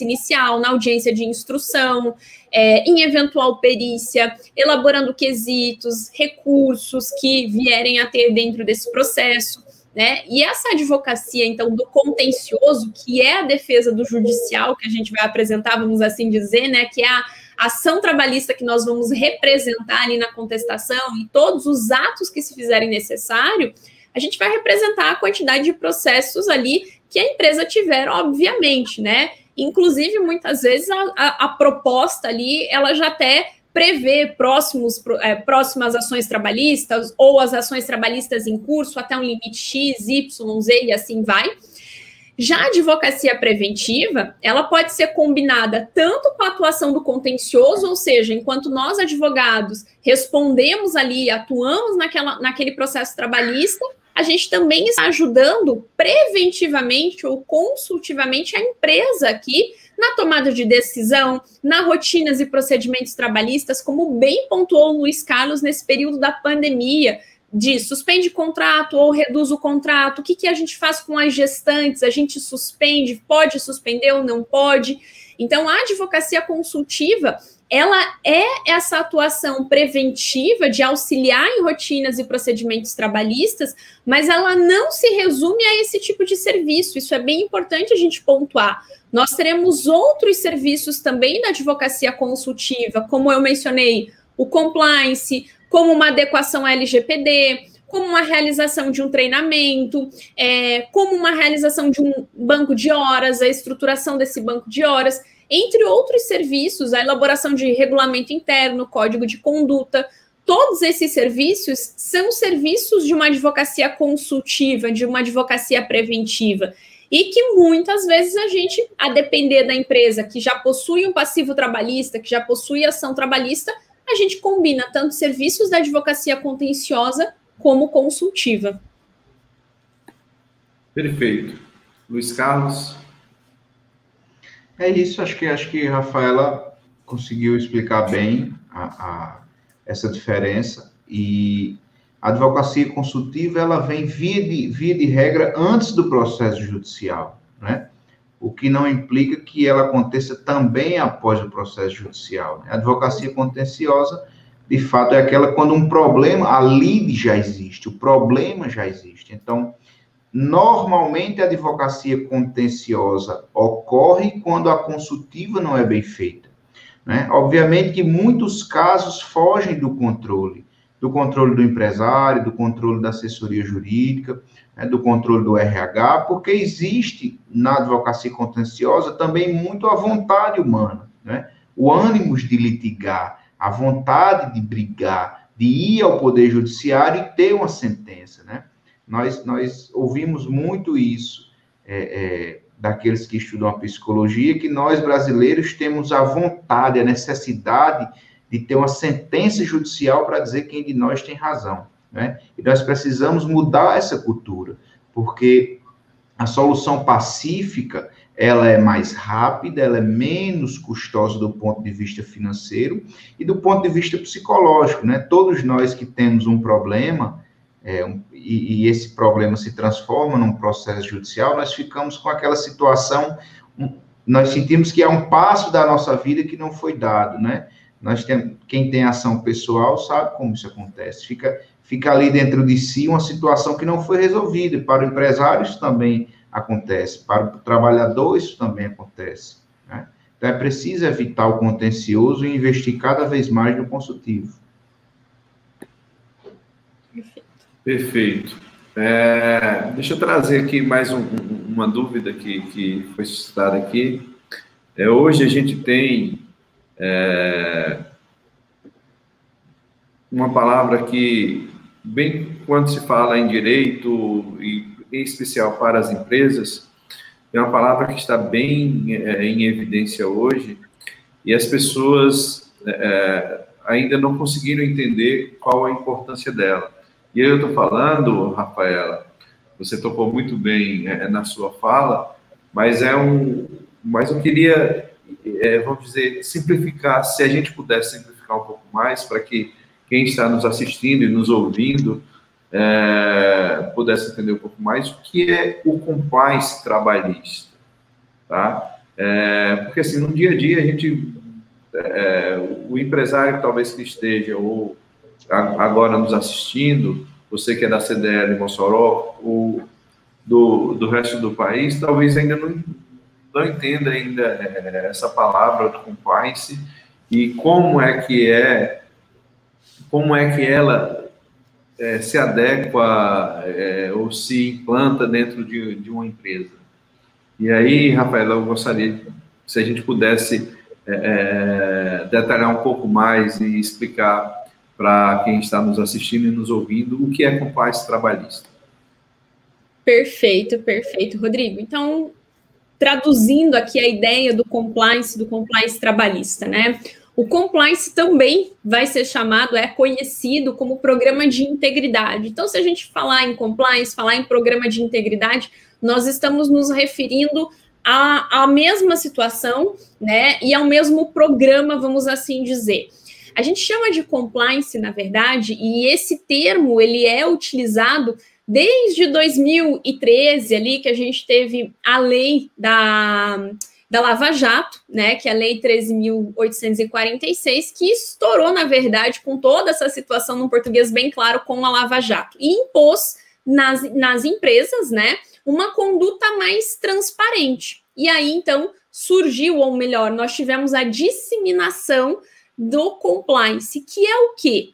inicial, na audiência de instrução, em eventual perícia, elaborando quesitos, recursos que vierem a ter dentro desse processo, né? E essa advocacia, então, do contencioso, que é a defesa do judicial, que a gente vai apresentar, vamos assim dizer, né? Que é a ação trabalhista que nós vamos representar ali na contestação e todos os atos que se fizerem necessário, a gente vai representar a quantidade de processos ali que a empresa tiver, obviamente, né? Inclusive, muitas vezes, a proposta ali, ela já até prevê próximas ações trabalhistas ou as ações trabalhistas em curso até um limite X, Y, Z e assim vai. Já a advocacia preventiva, ela pode ser combinada tanto com a atuação do contencioso, ou seja, enquanto nós, advogados, respondemos ali, atuamos naquele processo trabalhista, a gente também está ajudando preventivamente ou consultivamente a empresa aqui na tomada de decisão, na rotinas e procedimentos trabalhistas, como bem pontuou o Luiz Carlos nesse período da pandemia, de suspende contrato ou reduz o contrato, o que a gente faz com as gestantes, a gente suspende, pode suspender ou não pode. Então, a advocacia consultiva, ela é essa atuação preventiva de auxiliar em rotinas e procedimentos trabalhistas, mas ela não se resume a esse tipo de serviço, isso é bem importante a gente pontuar. Nós teremos outros serviços também da advocacia consultiva, como eu mencionei, o compliance, como uma adequação à LGPD, como uma realização de um treinamento, como uma realização de um banco de horas, a estruturação desse banco de horas, entre outros serviços, a elaboração de regulamento interno, código de conduta. Todos esses serviços são serviços de uma advocacia consultiva, de uma advocacia preventiva, e que muitas vezes a gente, a depender da empresa que já possui um passivo trabalhista, que já possui ação trabalhista, a gente combina tanto serviços da advocacia contenciosa como consultiva. Perfeito. Luiz Carlos? É isso, acho que a Rafaela conseguiu explicar bem essa diferença, e a advocacia consultiva, ela vem via de regra antes do processo judicial, né? O que não implica que ela aconteça também após o processo judicial, né? A advocacia contenciosa, de fato, é aquela quando um problema, a lide já existe, o problema já existe. Então, normalmente a advocacia contenciosa ocorre quando a consultiva não é bem feita, né? Obviamente que muitos casos fogem do controle do empresário, do controle da assessoria jurídica, né, do controle do RH, porque existe na advocacia contenciosa também muito a vontade humana, né? O ânimo de litigar, a vontade de brigar, de ir ao Poder Judiciário e ter uma sentença, né? Nós ouvimos muito isso daqueles que estudam a psicologia, que nós brasileiros temos a vontade, a necessidade de ter uma sentença judicial para dizer quem de nós tem razão, né? E nós precisamos mudar essa cultura, porque a solução pacífica, ela é mais rápida, ela é menos custosa do ponto de vista financeiro e do ponto de vista psicológico, né? Todos nós que temos um problema, e esse problema se transforma num processo judicial, nós ficamos com aquela situação, nós sentimos que há um passo da nossa vida que não foi dado, né? Quem tem ação pessoal sabe como isso acontece. Fica ali dentro de si uma situação que não foi resolvida. Para o empresário isso também acontece. Para o trabalhador isso também acontece, né? Então é preciso evitar o contencioso e investir cada vez mais no consultivo. Perfeito. Deixa eu trazer aqui mais uma dúvida que foi citada aqui. Hoje a gente tem uma palavra que, bem quando se fala em direito, e em especial para as empresas, é uma palavra que está bem em evidência hoje, e as pessoas ainda não conseguiram entender qual a importância dela. E eu estou falando, Rafaela, você tocou muito bem na sua fala, mas eu queria, vamos dizer, simplificar, se a gente pudesse simplificar um pouco mais, para que quem está nos assistindo e nos ouvindo pudesse entender um pouco mais o que é o compliance trabalhista, tá? Porque, assim, no dia a dia, a gente, o empresário talvez que esteja ou agora nos assistindo, você que é da CDL Mossoró, ou do resto do país, talvez ainda não entenda ainda essa palavra do compliance e como é que ela se adequa ou se implanta dentro de uma empresa. E aí, Rafaela, eu gostaria, se a gente pudesse detalhar um pouco mais e explicar para quem está nos assistindo e nos ouvindo o que é compliance trabalhista. Perfeito, Rodrigo. Então, traduzindo aqui a ideia do compliance trabalhista, né? O compliance também vai ser chamado, conhecido como programa de integridade. Então, se a gente falar em compliance, falar em programa de integridade, nós estamos nos referindo à mesma situação, né? E ao mesmo programa, vamos assim dizer. A gente chama de compliance, na verdade, e esse termo, ele é utilizado desde 2013, ali, que a gente teve a lei da Lava Jato, né, que é a Lei 13.846, que estourou, na verdade, com toda essa situação, num português bem claro, com a Lava Jato, e impôs nas empresas, né, uma conduta mais transparente. E aí, então, surgiu, ou melhor, nós tivemos a disseminação do compliance, que é o quê?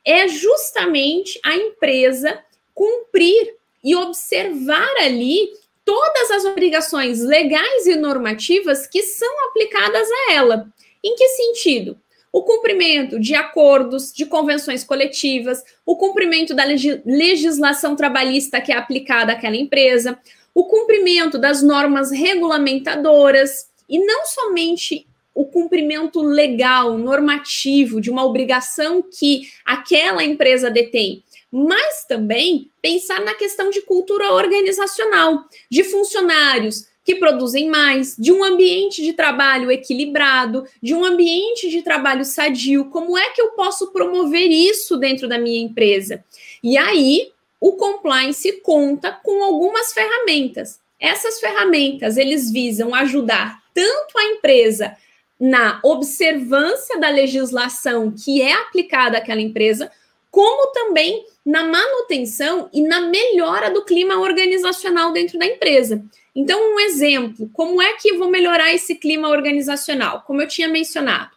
É justamente a empresa cumprir e observar ali todas as obrigações legais e normativas que são aplicadas a ela. Em que sentido? O cumprimento de acordos, de convenções coletivas, o cumprimento da legislação trabalhista que é aplicada àquela empresa, o cumprimento das normas regulamentadoras, e não somente o cumprimento legal, normativo, de uma obrigação que aquela empresa detém, mas também pensar na questão de cultura organizacional, de funcionários que produzem mais, de um ambiente de trabalho equilibrado, de um ambiente de trabalho sadio. Como é que eu posso promover isso dentro da minha empresa? E aí, o compliance conta com algumas ferramentas. Essas ferramentas, eles visam ajudar tanto a empresa na observância da legislação que é aplicada àquela empresa, como também na manutenção e na melhora do clima organizacional dentro da empresa. Então, um exemplo, como é que eu vou melhorar esse clima organizacional? Como eu tinha mencionado,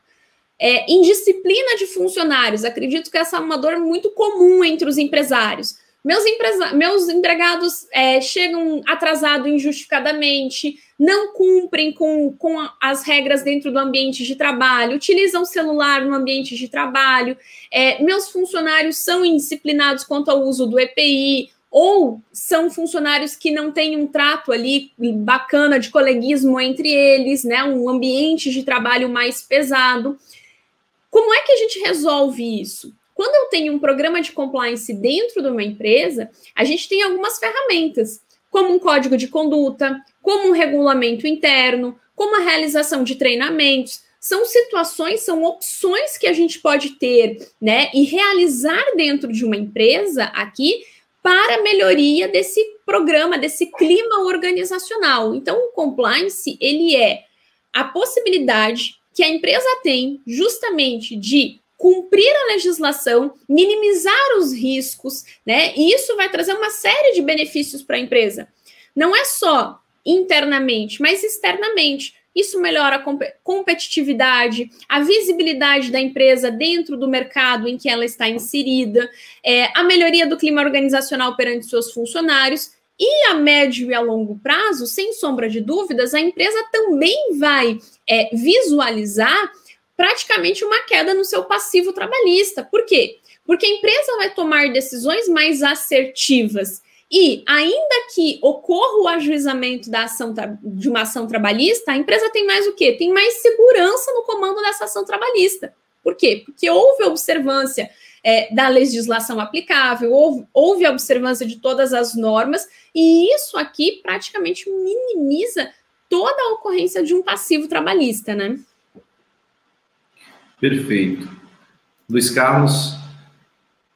indisciplina de funcionários, acredito que essa é uma dor muito comum entre os empresários. Meus empregados chegam atrasados injustificadamente, não cumprem com as regras dentro do ambiente de trabalho, utilizam o celular no ambiente de trabalho, meus funcionários são indisciplinados quanto ao uso do EPI, ou são funcionários que não têm um trato ali bacana de coleguismo entre eles, né, um ambiente de trabalho mais pesado. Como é que a gente resolve isso? Quando eu tenho um programa de compliance dentro de uma empresa, a gente tem algumas ferramentas, como um código de conduta, como um regulamento interno, como a realização de treinamentos. São situações, são opções que a gente pode ter, né, e realizar dentro de uma empresa aqui para a melhoria desse programa, desse clima organizacional. Então, o compliance, ele é a possibilidade que a empresa tem justamente de cumprir a legislação, minimizar os riscos, né? E isso vai trazer uma série de benefícios para a empresa. Não é só internamente, mas externamente. Isso melhora a competitividade, a visibilidade da empresa dentro do mercado em que ela está inserida, a melhoria do clima organizacional perante seus funcionários, e a médio e a longo prazo, sem sombra de dúvidas, a empresa também vai visualizar praticamente uma queda no seu passivo trabalhista. Por quê? Porque a empresa vai tomar decisões mais assertivas e, ainda que ocorra o ajuizamento de uma ação trabalhista, a empresa tem mais o quê? Tem mais segurança no comando dessa ação trabalhista. Por quê? Porque houve observância da legislação aplicável, houve observância de todas as normas, e isso aqui praticamente minimiza toda a ocorrência de um passivo trabalhista, né? Perfeito. Luiz Carlos,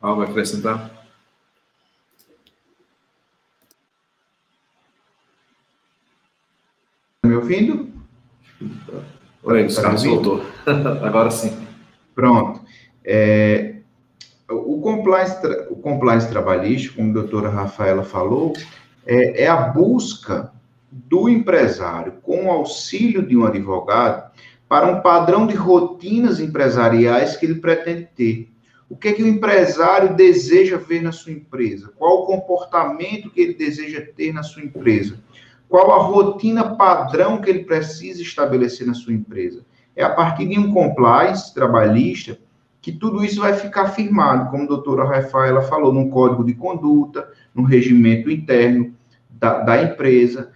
Algo a acrescentar? Tá me ouvindo? Oi, o Carlos voltou. Agora sim. Pronto. O compliance trabalhístico, como a doutora Rafaela falou, é a busca do empresário, com o auxílio de um advogado, para um padrão de rotinas empresariais que ele pretende ter. O que é que o empresário deseja ver na sua empresa? Qual o comportamento que ele deseja ter na sua empresa? Qual a rotina padrão que ele precisa estabelecer na sua empresa? É a partir de um compliance trabalhista que tudo isso vai ficar firmado, como a doutora Rafaela falou, num código de conduta, num regimento interno da empresa.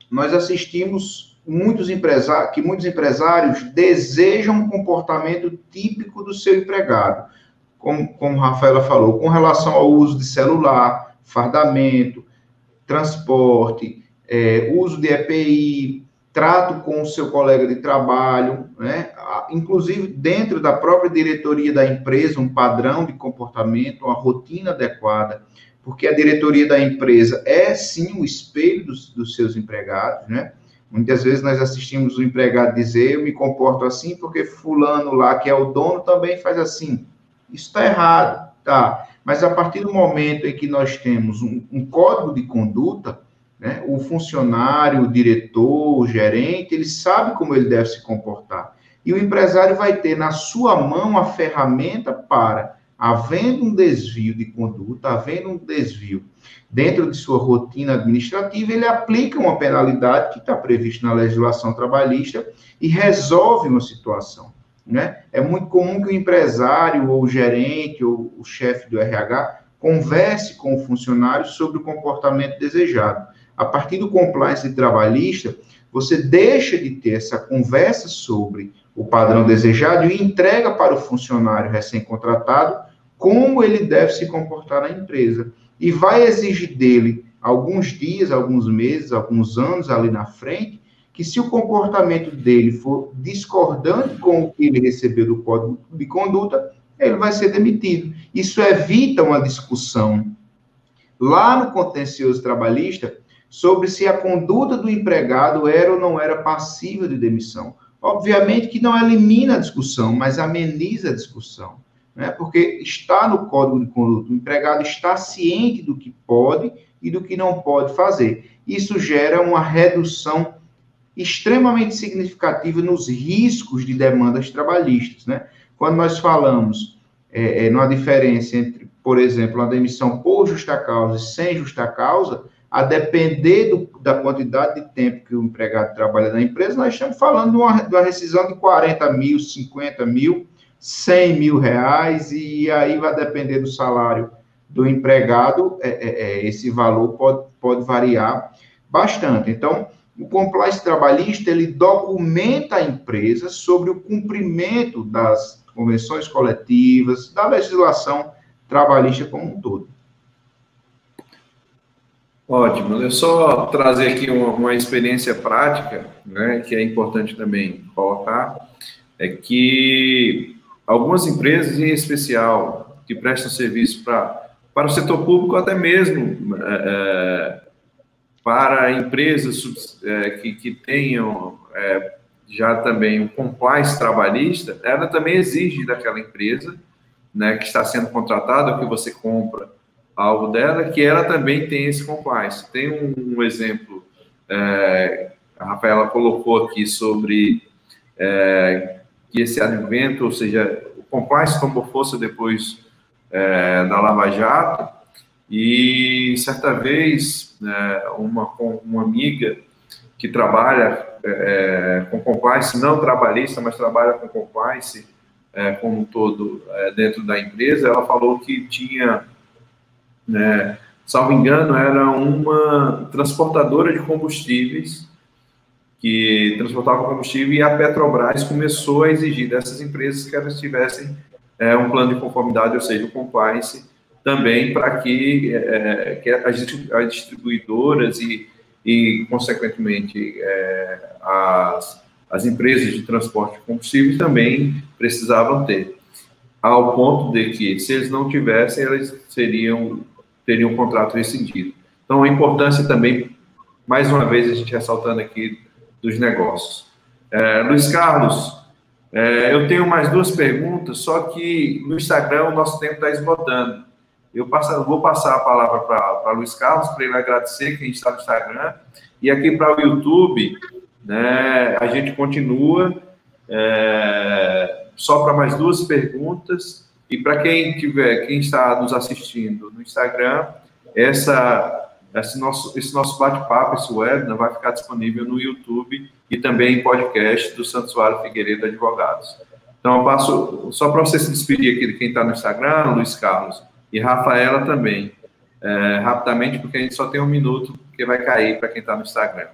Nós assistimos muitos empresários desejam um comportamento típico do seu empregado, como a Rafaela falou, com relação ao uso de celular, fardamento, transporte, uso de EPI, trato com o seu colega de trabalho, né? Inclusive dentro da própria diretoria da empresa, um padrão de comportamento, uma rotina adequada, porque a diretoria da empresa é sim o espelho dos seus empregados, né? Muitas vezes nós assistimos o empregado dizer, eu me comporto assim porque fulano lá, que é o dono, também faz assim. Isso está errado, tá? Mas a partir do momento em que nós temos um código de conduta, né, o funcionário, o diretor, o gerente, ele sabe como ele deve se comportar. E o empresário vai ter na sua mão a ferramenta para, havendo um desvio de conduta, havendo um desvio dentro de sua rotina administrativa, ele aplica uma penalidade que está prevista na legislação trabalhista e resolve uma situação. Né? É muito comum que o empresário, ou o gerente, ou o chefe do RH, converse com o funcionário sobre o comportamento desejado. A partir do compliance trabalhista, você deixa de ter essa conversa sobre o padrão desejado e entrega para o funcionário recém-contratado como ele deve se comportar na empresa. E vai exigir dele alguns dias, alguns meses, alguns anos ali na frente, que se o comportamento dele for discordante com o que ele recebeu do código de conduta, ele vai ser demitido. Isso evita uma discussão lá no contencioso trabalhista sobre se a conduta do empregado era ou não era passível de demissão. Obviamente que não elimina a discussão, mas ameniza a discussão, né? Porque está no código de conduta, o empregado está ciente do que pode e do que não pode fazer. Isso gera uma redução extremamente significativa nos riscos de demandas trabalhistas, né? Quando nós falamos numa diferença entre, por exemplo, a demissão por justa causa e sem justa causa, a depender da quantidade de tempo que o empregado trabalha na empresa, nós estamos falando de uma rescisão de 40 mil, 50 mil, 100 mil reais, e aí vai depender do salário do empregado, esse valor pode variar bastante. Então, o compliance trabalhista, ele documenta a empresa sobre o cumprimento das convenções coletivas, da legislação trabalhista como um todo. Ótimo. Eu só trazer aqui uma experiência prática, né, que é importante também colocar, é que algumas empresas, em especial, que prestam serviço para o setor público, até mesmo para empresas que tenham já também um compliance trabalhista, ela também exige daquela empresa, né, que está sendo contratada, que você compra algo dela, que ela também tem esse compliance. Tem um exemplo, a Rafaela colocou aqui sobre que esse advento, ou seja, o compliance tomou força depois da Lava Jato, e certa vez, uma amiga que trabalha com compliance, não trabalhista, mas trabalha com compliance como um todo dentro da empresa, ela falou que tinha, salvo engano, era uma transportadora de combustíveis que transportava combustível, e a Petrobras começou a exigir dessas empresas que elas tivessem um plano de conformidade, ou seja, o compliance, também para que as distribuidoras e consequentemente, as empresas de transporte de combustíveis também precisavam ter. ao ponto de que, se eles não tivessem, eles teriam um contrato rescindido. Então, a importância também, mais uma vez, a gente ressaltando aqui, dos negócios. Luiz Carlos, eu tenho mais 2 perguntas, só que no Instagram o nosso tempo está esgotando. Eu vou passar a palavra para Luiz Carlos, para ele agradecer quem está no Instagram, e aqui para o YouTube, né, a gente continua, só para mais 2 perguntas, e para quem está nos assistindo no Instagram, esse nosso bate-papo, esse webinar, vai ficar disponível no YouTube e também em podcast do Santuário Figueiredo Advogados. Então, eu passo, só para você se despedir aqui de quem está no Instagram, Luiz Carlos, e Rafaela também, rapidamente, porque a gente só tem 1 minuto, porque vai cair para quem está no Instagram.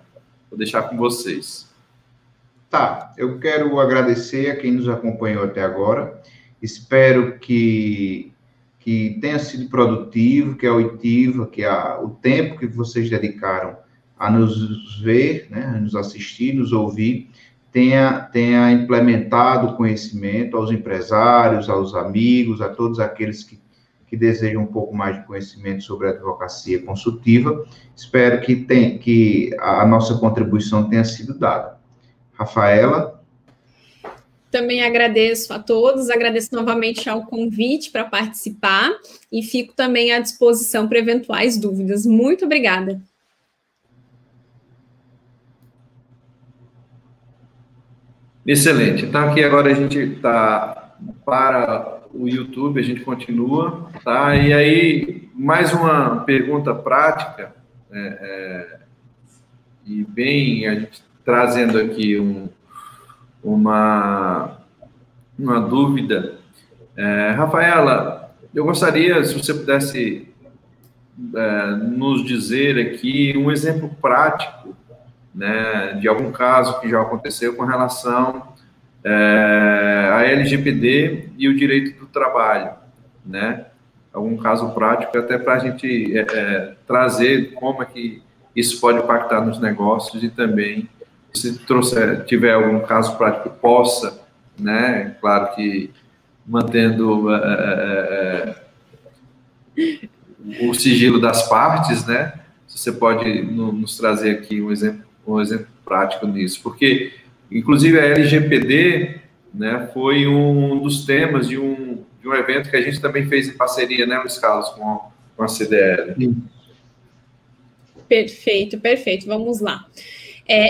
Vou deixar com vocês. Tá, eu quero agradecer a quem nos acompanhou até agora. Espero que tenha sido produtivo, que auditiva, que o tempo que vocês dedicaram a nos ver, né, a nos assistir, nos ouvir, tenha implementado o conhecimento aos empresários, aos amigos, a todos aqueles que desejam um pouco mais de conhecimento sobre a advocacia consultiva. Espero que a nossa contribuição tenha sido dada. Rafaela? Também agradeço a todos, agradeço novamente ao convite para participar e fico também à disposição para eventuais dúvidas. Muito obrigada. Excelente. Então, aqui agora a gente está para o YouTube, a gente continua, tá? E aí, mais uma pergunta prática, e bem, a gente trazendo aqui uma dúvida. Rafaela, eu gostaria, se você pudesse nos dizer aqui um exemplo prático, né, de algum caso que já aconteceu com relação à LGPD e o direito do trabalho, né? Algum caso prático, até para a gente trazer como é que isso pode impactar nos negócios e também, se tiver algum caso prático, possa, né, claro que mantendo o sigilo das partes, né, você pode nos trazer aqui um exemplo prático nisso, porque, inclusive, a LGPD, né, foi um dos temas de um evento que a gente também fez em parceria, né, Luiz Carlos, com a CDL. Sim. Perfeito, perfeito. Vamos lá.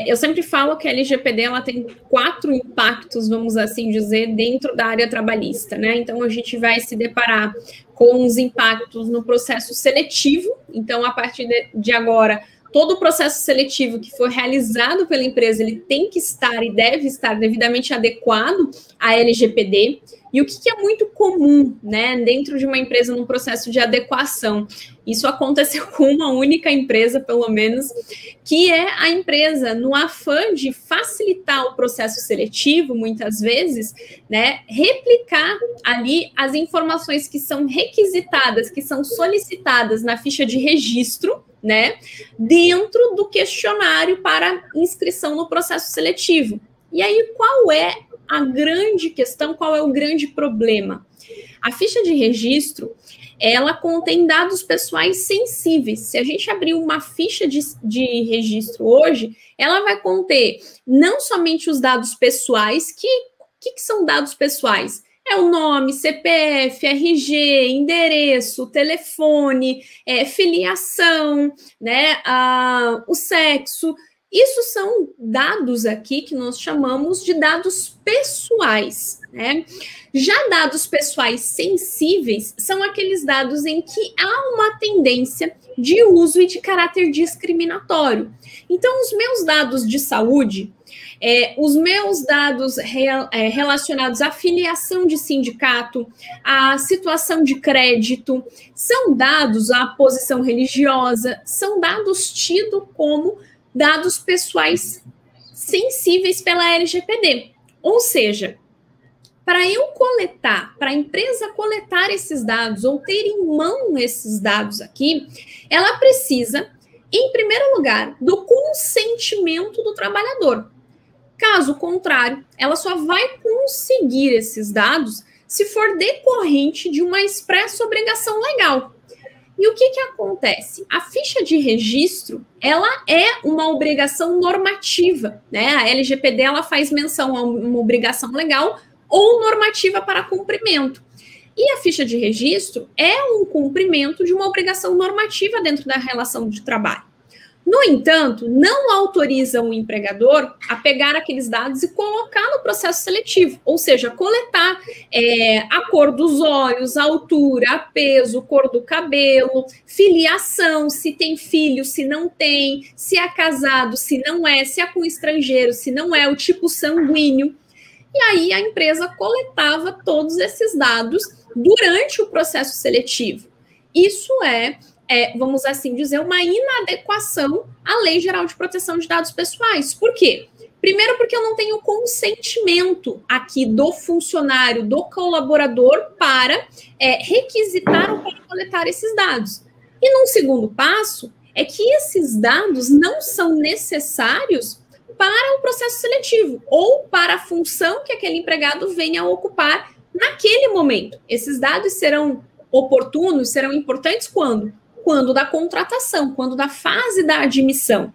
Eu sempre falo que a LGPD ela tem 4 impactos, vamos assim dizer, dentro da área trabalhista, né? Então, a gente vai se deparar com os impactos no processo seletivo. Então, a partir de agora, todo o processo seletivo que for realizado pela empresa, ele tem que estar e deve estar devidamente adequado à LGPD. E o que é muito comum, né, dentro de uma empresa num processo de adequação? Isso aconteceu com uma única empresa, pelo menos, que é a empresa, no afã de facilitar o processo seletivo, muitas vezes, né, replicar ali as informações que são requisitadas, que são solicitadas na ficha de registro, né, dentro do questionário para inscrição no processo seletivo. E aí, qual é a grande questão, qual é o grande problema? A ficha de registro, ela contém dados pessoais sensíveis. Se a gente abrir uma ficha de registro hoje, ela vai conter não somente os dados pessoais, que são dados pessoais? É o nome, CPF, RG, endereço, telefone, filiação, né, o sexo. Isso são dados aqui que nós chamamos de dados pessoais, né? Já dados pessoais sensíveis são aqueles dados em que há uma tendência de uso e de caráter discriminatório. Então, os meus dados de saúde, os meus dados relacionados à filiação de sindicato, à situação de crédito, são dados à posição religiosa, são dados tidos como dados pessoais sensíveis pela LGPD. Ou seja, para a empresa coletar esses dados ou ter em mão esses dados aqui, ela precisa, em primeiro lugar, do consentimento do trabalhador. Caso contrário, ela só vai conseguir esses dados se for decorrente de uma expressa obrigação legal. E o que acontece? A ficha de registro, ela é uma obrigação normativa, né? A LGPD, ela faz menção a uma obrigação legal ou normativa para cumprimento. E a ficha de registro é um cumprimento de uma obrigação normativa dentro da relação de trabalho. No entanto, não autoriza o empregador a pegar aqueles dados e colocar no processo seletivo, ou seja, coletar a cor dos olhos, a altura, peso, cor do cabelo, filiação, se tem filho, se não tem, se é casado, se não é, se é com estrangeiro, se não é, o tipo sanguíneo. E aí a empresa coletava todos esses dados durante o processo seletivo. Isso vamos assim dizer, uma inadequação à Lei Geral de Proteção de Dados Pessoais. Por quê? Primeiro, porque eu não tenho consentimento aqui do funcionário, do colaborador, para requisitar ou para coletar esses dados. E num segundo passo, é que esses dados não são necessários para o processo seletivo ou para a função que aquele empregado venha a ocupar naquele momento. Esses dados serão oportunos, serão importantes quando? Quando da contratação, quando da fase da admissão.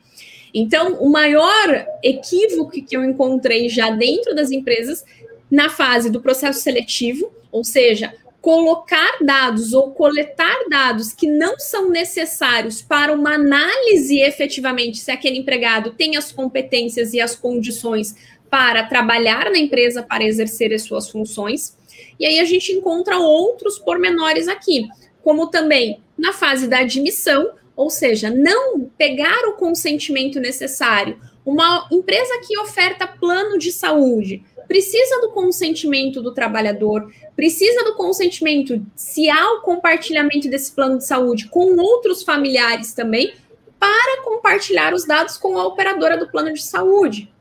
Então, o maior equívoco que eu encontrei já dentro das empresas, na fase do processo seletivo, ou seja, colocar dados ou coletar dados que não são necessários para uma análise efetivamente se aquele empregado tem as competências e as condições para trabalhar na empresa, para exercer as suas funções. E aí a gente encontra outros pormenores aqui, como também na fase da admissão, ou seja, não pegar o consentimento necessário. Uma empresa que oferta plano de saúde precisa do consentimento do trabalhador, precisa do consentimento, se há o compartilhamento desse plano de saúde com outros familiares também, para compartilhar os dados com a operadora do plano de saúde.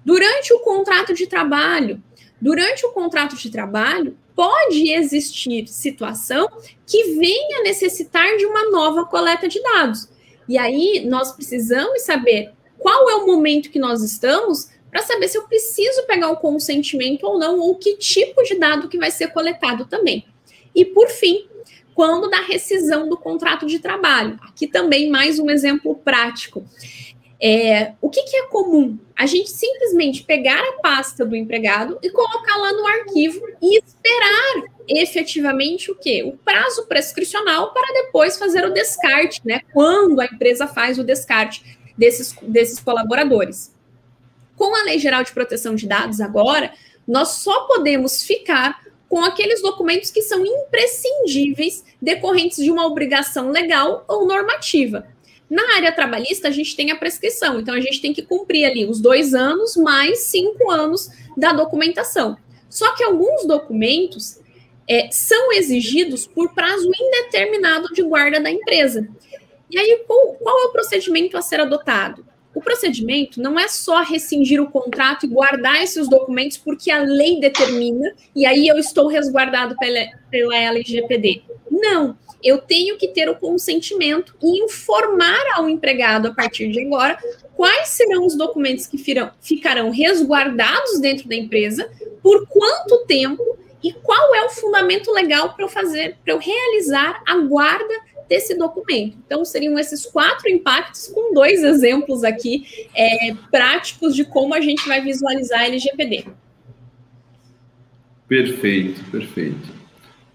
Durante o contrato de trabalho, pode existir situação que venha necessitar de uma nova coleta de dados. E aí, nós precisamos saber qual é o momento que nós estamos para saber se eu preciso pegar o consentimento ou não, ou que tipo de dado que vai ser coletado também. E, por fim, quando da rescisão do contrato de trabalho. Aqui também mais um exemplo prático. O que é comum? A gente simplesmente pegar a pasta do empregado e colocar lá no arquivo e esperar efetivamente o quê? O prazo prescricional para depois fazer o descarte, né? Quando a empresa faz o descarte desses colaboradores. Com a Lei Geral de Proteção de Dados agora, nós só podemos ficar com aqueles documentos que são imprescindíveis decorrentes de uma obrigação legal ou normativa. Na área trabalhista, a gente tem a prescrição, então a gente tem que cumprir ali os 2 anos mais 5 anos da documentação. Só que alguns documentos são exigidos por prazo indeterminado de guarda da empresa. E aí, qual é o procedimento a ser adotado? O procedimento não é só rescindir o contrato e guardar esses documentos porque a lei determina, e aí eu estou resguardado pela LGPD. Não. Eu tenho que ter o consentimento e informar ao empregado, a partir de agora, quais serão os documentos que ficarão resguardados dentro da empresa, por quanto tempo e qual é o fundamento legal para eu realizar a guarda desse documento. Então, seriam esses 4 impactos, com 2 exemplos aqui práticos de como a gente vai visualizar a LGPD. Perfeito, perfeito.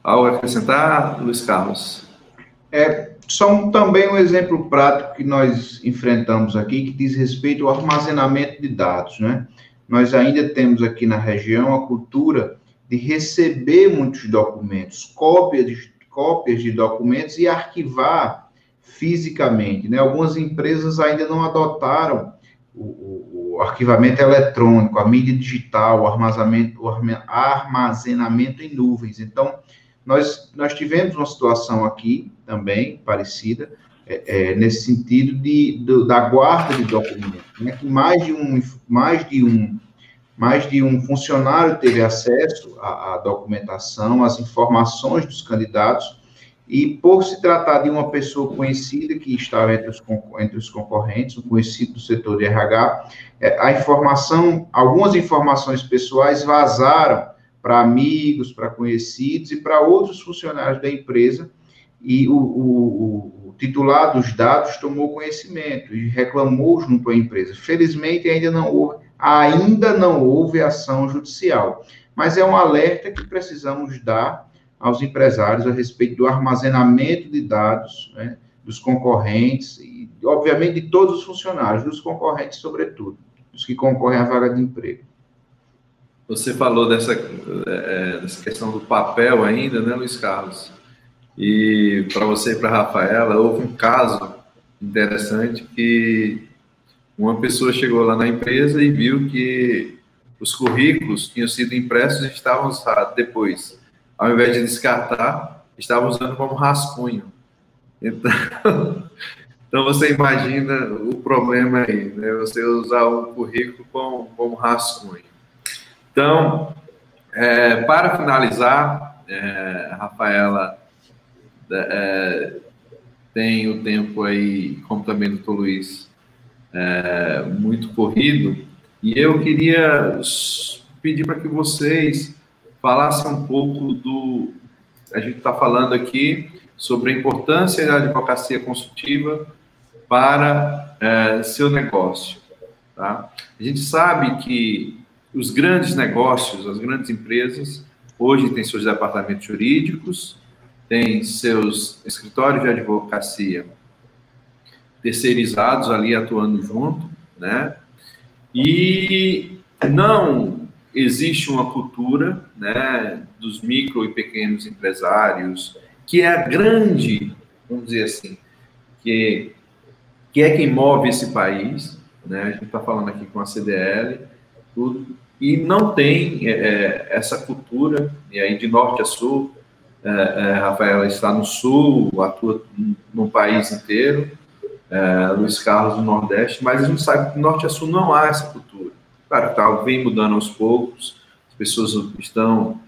Algo a acrescentar, Luiz Carlos? Só também um exemplo prático que nós enfrentamos aqui, que diz respeito ao armazenamento de dados, né? Nós ainda temos aqui na região a cultura de receber muitos documentos, cópias de documentos e arquivar fisicamente, né? Algumas empresas ainda não adotaram o arquivamento eletrônico, a mídia digital, o armazenamento em nuvens. Então, nós tivemos uma situação aqui também parecida, nesse sentido da guarda de documentos, né? Que mais de um funcionário teve acesso à documentação, às informações dos candidatos, e por se tratar de uma pessoa conhecida que estava entre os concorrentes, um conhecido do setor de RH, algumas informações pessoais vazaram para amigos, para conhecidos e para outros funcionários da empresa, e o titular dos dados tomou conhecimento e reclamou junto à empresa. Felizmente, ainda não houve ação judicial, mas é um alerta que precisamos dar aos empresários a respeito do armazenamento de dados, né, dos concorrentes e, obviamente, de todos os funcionários, dos concorrentes, sobretudo, dos que concorrem à vaga de emprego. Você falou dessa questão do papel ainda, né, Luiz Carlos? E para você e para a Rafaela, houve um caso interessante que uma pessoa chegou lá na empresa e viu que os currículos tinham sido impressos e estavam usados depois. Ao invés de descartar, estavam usando como rascunho. Então você imagina o problema aí, né? Você usar um currículo como rascunho. Então, para finalizar, a Rafaela tem o tempo aí, como também o Dr. Luiz, muito corrido, e eu queria pedir para que vocês falassem um pouco a gente está falando aqui sobre a importância da advocacia consultiva para seu negócio, tá? A gente sabe que os grandes negócios, as grandes empresas, hoje têm seus departamentos jurídicos, têm seus escritórios de advocacia terceirizados ali atuando junto, né? E não existe uma cultura, né, dos micro e pequenos empresários, que é a grande, vamos dizer assim, que é quem move esse país, né? A gente está falando aqui com a CDL, tudo, e não tem essa cultura, e aí de norte a sul, Rafaela está no sul, atua no país inteiro, Luiz Carlos no Nordeste, mas a gente sabe que do norte a sul não há essa cultura. Claro, vem mudando aos poucos, as pessoas estão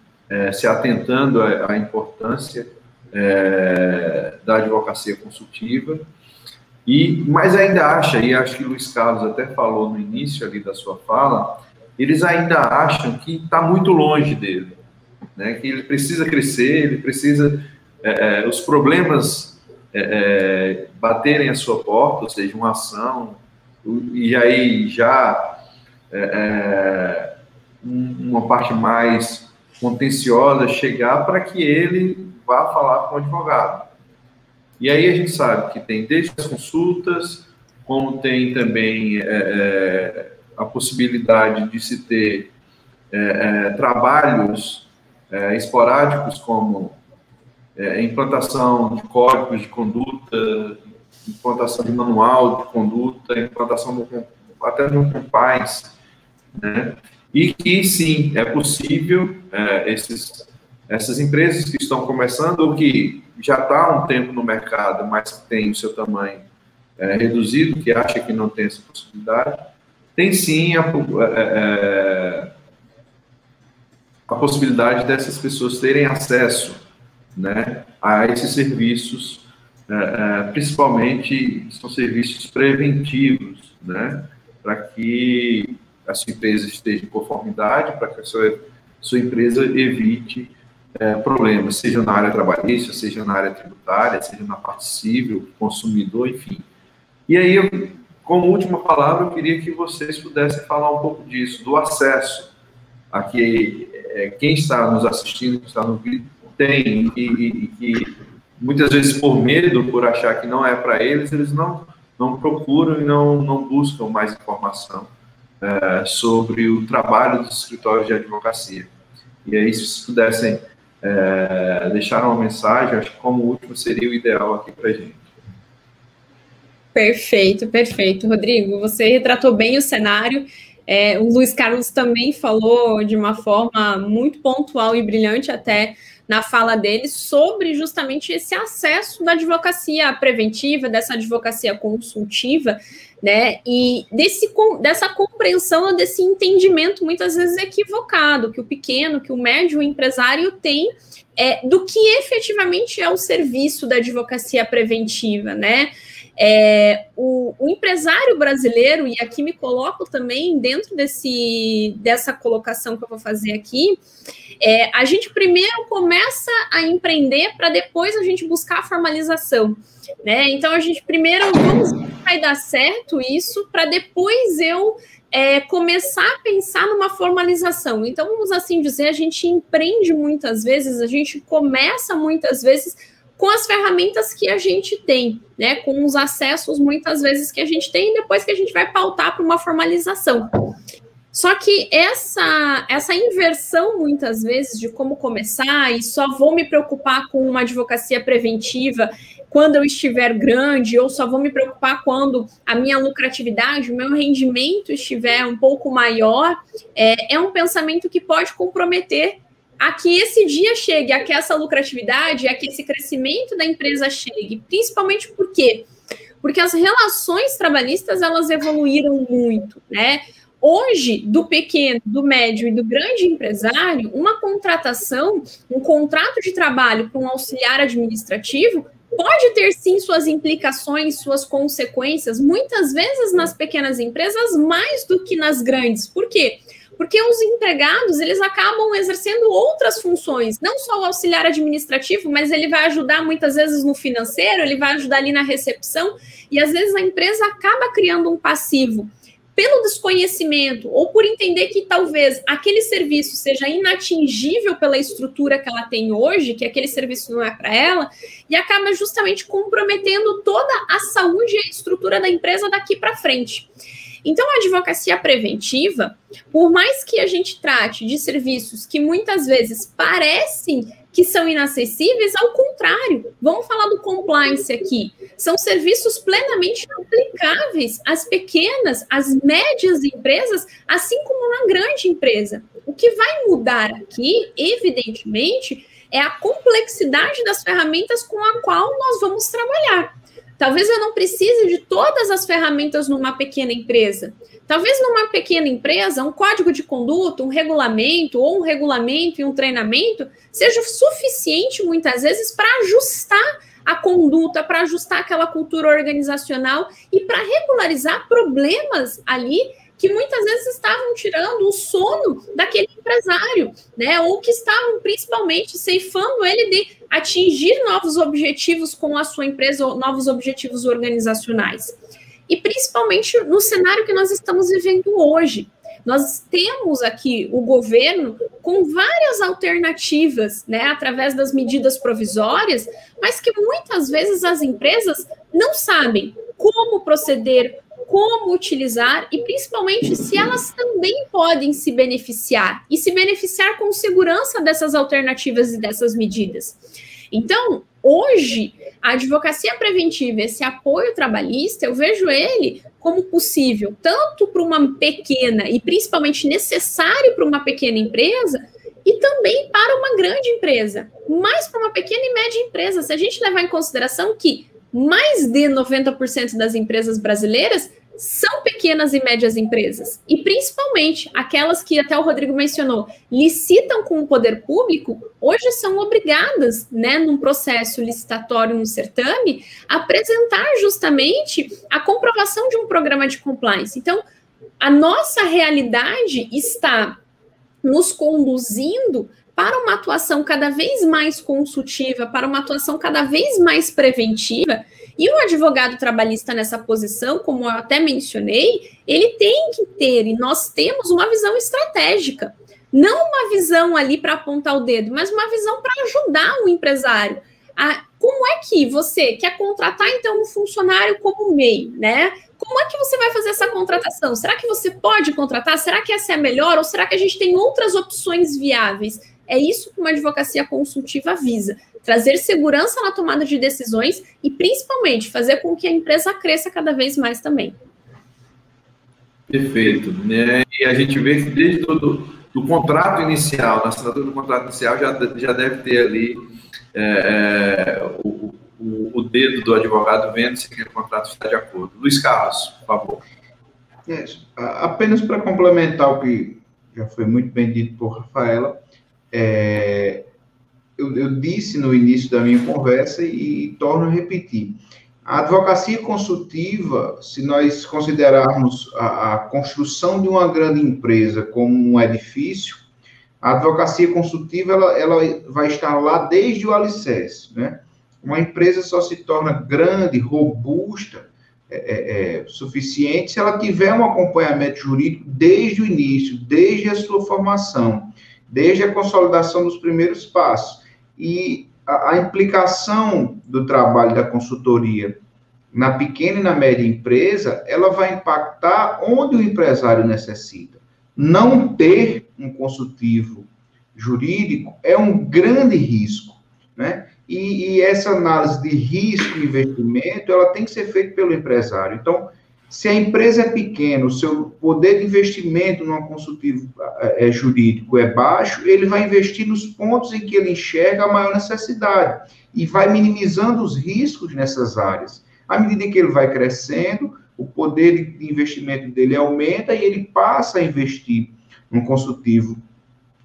se atentando à importância da advocacia consultiva, mas ainda acha, e acho que o Luiz Carlos até falou no início ali da sua fala, eles ainda acham que está muito longe dele, né? Que ele precisa crescer, ele precisa os problemas baterem a sua porta, ou seja, uma ação, e aí já uma parte mais contenciosa chegar para que ele vá falar com o advogado. E aí a gente sabe que tem desde as consultas, como tem também a possibilidade de se ter trabalhos esporádicos, como implantação de códigos de conduta, implantação de manual de conduta, implantação até de um compliance, né? E que, sim, é possível essas empresas que estão começando, ou que já está há um tempo no mercado, mas que tem o seu tamanho reduzido, que acha que não tem essa possibilidade, tem sim a possibilidade dessas pessoas terem acesso, né, a esses serviços, principalmente são serviços preventivos, né, para que a sua empresa esteja em conformidade, para que a sua empresa evite problemas, seja na área trabalhista, seja na área tributária, seja na parte civil, consumidor, enfim. E aí, como última palavra, eu queria que vocês pudessem falar um pouco disso, do acesso a que quem está nos assistindo, que está no vídeo, tem, e que muitas vezes por medo, por achar que não é para eles, eles não procuram e não buscam mais informação sobre o trabalho dos escritórios de advocacia. E aí, se vocês pudessem deixar uma mensagem, acho que como último seria o ideal aqui para a gente. Perfeito, perfeito. Rodrigo, você retratou bem o cenário. O Luiz Carlos também falou de uma forma muito pontual e brilhante até na fala dele sobre justamente esse acesso da advocacia preventiva, dessa advocacia consultiva, né, e dessa compreensão, desse entendimento muitas vezes equivocado, que o pequeno, que o médio empresário tem do que efetivamente é o serviço da advocacia preventiva, né? O empresário brasileiro, e aqui me coloco também dentro dessa colocação que eu vou fazer aqui, a gente primeiro começa a empreender para depois a gente buscar a formalização, né? Então, a gente primeiro, vamos ver se vai dar certo isso, para depois eu começar a pensar numa formalização. Então, vamos assim dizer, a gente empreende muitas vezes, a gente começa muitas vezes com as ferramentas que a gente tem, né? Com os acessos, muitas vezes, que a gente tem, e depois que a gente vai pautar para uma formalização. Só que essa inversão, muitas vezes, de como começar, e só vou me preocupar com uma advocacia preventiva quando eu estiver grande, ou só vou me preocupar quando a minha lucratividade, o meu rendimento estiver um pouco maior, é um pensamento que pode comprometer a que esse dia chegue, a que essa lucratividade, a que esse crescimento da empresa chegue. Principalmente por quê? Porque as relações trabalhistas, elas evoluíram muito, né? Hoje, do pequeno, do médio e do grande empresário, uma contratação, um contrato de trabalho para um auxiliar administrativo pode ter, sim, suas implicações, suas consequências, muitas vezes nas pequenas empresas, mais do que nas grandes. Por quê? Porque os empregados, eles acabam exercendo outras funções, não só o auxiliar administrativo, mas ele vai ajudar muitas vezes no financeiro, ele vai ajudar ali na recepção, e às vezes a empresa acaba criando um passivo pelo desconhecimento, ou por entender que talvez aquele serviço seja inatingível pela estrutura que ela tem hoje, que aquele serviço não é para ela, e acaba justamente comprometendo toda a saúde e a estrutura da empresa daqui para frente. Então, a advocacia preventiva, por mais que a gente trate de serviços que muitas vezes parecem que são inacessíveis, ao contrário, vamos falar do compliance aqui, são serviços plenamente aplicáveis às pequenas, às médias empresas, assim como na grande empresa. O que vai mudar aqui, evidentemente, é a complexidade das ferramentas com a qual nós vamos trabalhar. Talvez eu não precise de todas as ferramentas numa pequena empresa. Talvez numa pequena empresa, um código de conduta, um regulamento, ou um regulamento e um treinamento seja suficiente, muitas vezes, para ajustar a conduta, para ajustar aquela cultura organizacional e para regularizar problemas ali que muitas vezes estavam tirando o sono daquele empresário, né? Ou que estavam principalmente ceifando ele de atingir novos objetivos com a sua empresa, ou novos objetivos organizacionais. E principalmente no cenário que nós estamos vivendo hoje. Nós temos aqui o governo com várias alternativas, né, através das medidas provisórias, mas que muitas vezes as empresas não sabem como proceder, como utilizar e, principalmente, se elas também podem se beneficiar e se beneficiar com segurança dessas alternativas e dessas medidas. Então, hoje, a advocacia preventiva, esse apoio trabalhista, eu vejo ele como possível, tanto para uma pequena e principalmente necessário para uma pequena empresa, e também para uma grande empresa, mas para uma pequena e média empresa. Se a gente levar em consideração que mais de 90% das empresas brasileiras são pequenas e médias empresas, e principalmente aquelas que até o Rodrigo mencionou, licitam com o poder público, hoje são obrigadas, né, num processo licitatório, no certame, a apresentar justamente a comprovação de um programa de compliance. Então, a nossa realidade está nos conduzindo para uma atuação cada vez mais consultiva, para uma atuação cada vez mais preventiva, e o advogado trabalhista nessa posição, como eu até mencionei, ele tem que ter, e nós temos uma visão estratégica, não uma visão ali para apontar o dedo, mas uma visão para ajudar o empresário. Como é que você quer contratar, então, um funcionário como MEI, né? Como é que você vai fazer essa contratação? Será que você pode contratar? Será que essa é a melhor? Ou será que a gente tem outras opções viáveis? É isso que uma advocacia consultiva visa, trazer segurança na tomada de decisões e, principalmente, fazer com que a empresa cresça cada vez mais também. Perfeito. E a gente vê que desde do contrato inicial, na assinatura do contrato inicial, já deve ter ali o dedo do advogado vendo se aquele contrato está de acordo. Luiz Carlos, por favor. Apenas para complementar o que já foi muito bem dito por Rafaela, eu disse no início da minha conversa e torno a repetir, A advocacia consultiva, se nós considerarmos a construção de uma grande empresa como um edifício, a advocacia consultiva ela vai estar lá desde o alicerce, né? Uma empresa só se torna grande, robusta, suficiente se ela tiver um acompanhamento jurídico desde o início, desde a sua formação, desde a consolidação dos primeiros passos. E a implicação do trabalho da consultoria na pequena e na média empresa, ela vai impactar onde o empresário necessita. Não ter um consultivo jurídico é um grande risco, né? E essa análise de risco e investimento, ela tem que ser feita pelo empresário. Então, se a empresa é pequena, o seu poder de investimento num consultivo jurídico é baixo, ele vai investir nos pontos em que ele enxerga a maior necessidade e vai minimizando os riscos nessas áreas. À medida que ele vai crescendo, o poder de investimento dele aumenta e ele passa a investir num consultivo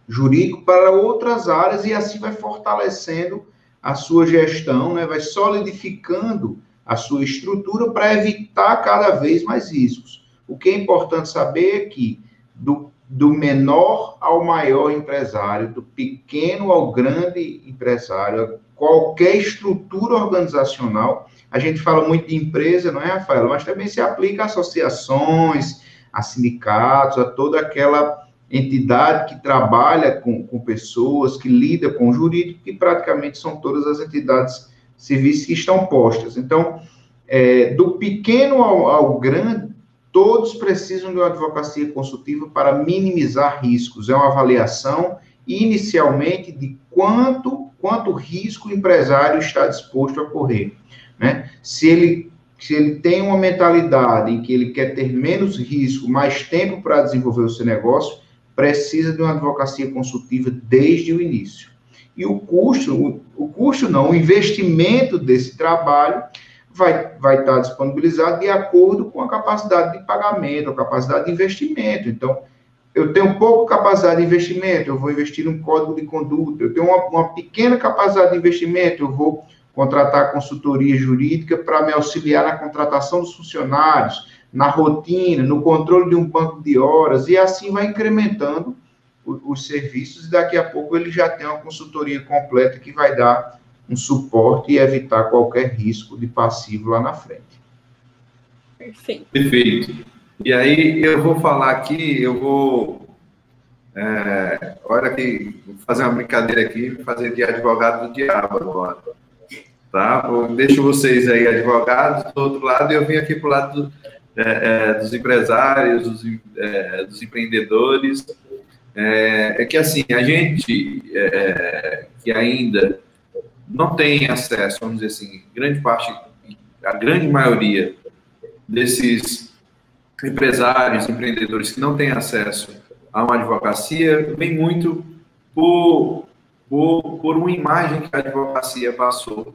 jurídico para outras áreas e assim vai fortalecendo a sua gestão, né? Vai solidificando a sua estrutura para evitar cada vez mais riscos. O que é importante saber é que do menor ao maior empresário, do pequeno ao grande empresário, qualquer estrutura organizacional, a gente fala muito de empresa, não é, Rafael? Mas também se aplica a associações, a sindicatos, a toda aquela entidade que trabalha com pessoas, que lida com o jurídico, que praticamente são todas as entidades civis que estão postas. Então, do pequeno ao grande, todos precisam de uma advocacia consultiva para minimizar riscos. É uma avaliação, inicialmente, de quanto risco o empresário está disposto a correr, né? Se ele tem uma mentalidade em que ele quer ter menos risco, mais tempo para desenvolver o seu negócio, precisa de uma advocacia consultiva desde o início. E o investimento desse trabalho vai estar disponibilizado de acordo com a capacidade de pagamento, a capacidade de investimento. Então, eu tenho pouca capacidade de investimento, eu vou investir num código de conduta. Eu tenho uma pequena capacidade de investimento, eu vou contratar consultoria jurídica para me auxiliar na contratação dos funcionários, na rotina, no controle de um banco de horas, e assim vai incrementando os serviços, e daqui a pouco ele já tem uma consultoria completa que vai dar um suporte e evitar qualquer risco de passivo lá na frente. Perfeito. Perfeito. E aí eu vou falar aqui, olha aqui, vou fazer uma brincadeira aqui, vou fazer de advogado do diabo agora. Tá? Deixo vocês aí, advogados, do outro lado, e eu vim aqui para o lado dos empresários, dos empreendedores. É que, assim, a gente que ainda não tem acesso, vamos dizer assim, a grande maioria desses empresários, empreendedores que não têm acesso a uma advocacia, vem muito por uma imagem que a advocacia passou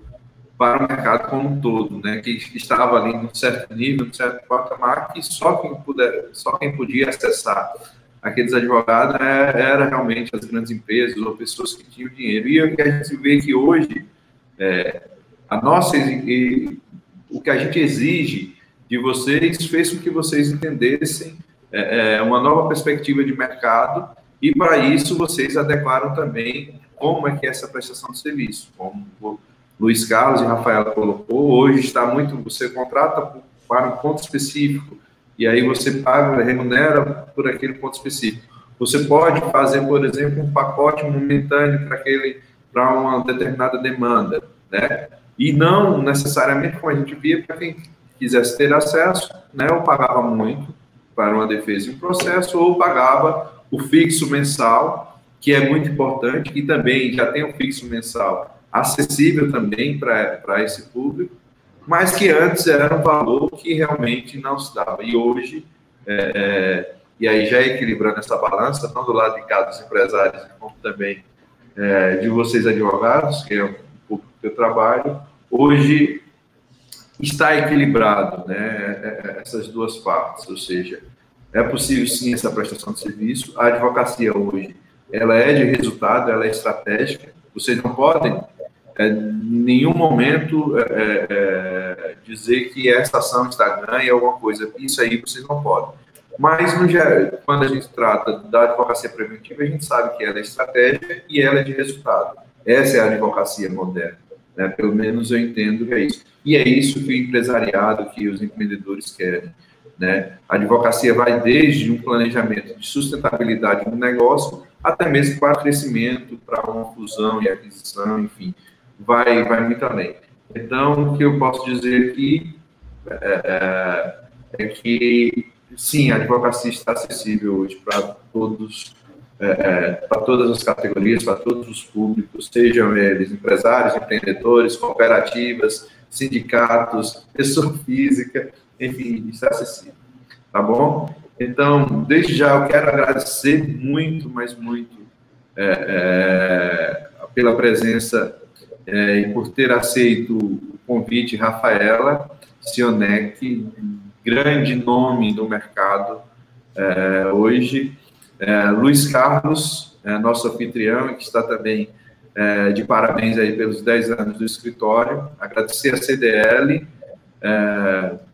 para o mercado como um todo, né? Que estava ali num certo nível, num certo patamar, que só quem podia acessar aqueles advogados era realmente as grandes empresas ou pessoas que tinham dinheiro. E a gente vê que hoje o que a gente exige de vocês fez com que vocês entendessem uma nova perspectiva de mercado, e para isso vocês adequaram também como é que é essa prestação de serviço, como o Luiz Carlos e Rafael colocou. Hoje você contrata para um ponto específico, e aí você paga, remunera por aquele ponto específico. Você pode fazer, por exemplo, um pacote momentâneo para uma determinada demanda, né? E não necessariamente, como a gente via, para quem quisesse ter acesso, né, ou pagava muito para uma defesa em um processo, ou pagava o fixo mensal, que é muito importante, e também já tem um fixo mensal acessível também para esse público, mas que antes era um valor que realmente não se dava. E hoje, e aí já equilibrando essa balança, não do lado de cá dos empresários, como também de vocês advogados, que é o público que eu trabalho, hoje está equilibrado, né, essas duas partes, ou seja, é possível sim essa prestação de serviço. A advocacia hoje, ela é de resultado, ela é estratégica. Vocês não podem em nenhum momento dizer que essa ação está ganha ou alguma coisa. Isso aí vocês não podem. Mas, quando a gente trata da advocacia preventiva, a gente sabe que ela é estratégia e ela é de resultado. Essa é a advocacia moderna, né? Pelo menos eu entendo que é isso. E é isso que o empresariado, que os empreendedores querem, né? A advocacia vai desde um planejamento de sustentabilidade no negócio até mesmo para crescimento, para uma fusão e aquisição, enfim, vai muito além. Então, o que eu posso dizer aqui é que, sim, a advocacia está acessível hoje para todos, para todas as categorias, para todos os públicos, sejam eles empresários, empreendedores, cooperativas, sindicatos, pessoa física, enfim, está acessível. Tá bom? Então, desde já eu quero agradecer muito, mas muito, pela presença e por ter aceito o convite, Rafaela Sionek, grande nome do mercado hoje, Luiz Carlos, nosso anfitrião, que está também de parabéns aí pelos 10 anos do escritório, agradecer a CDL,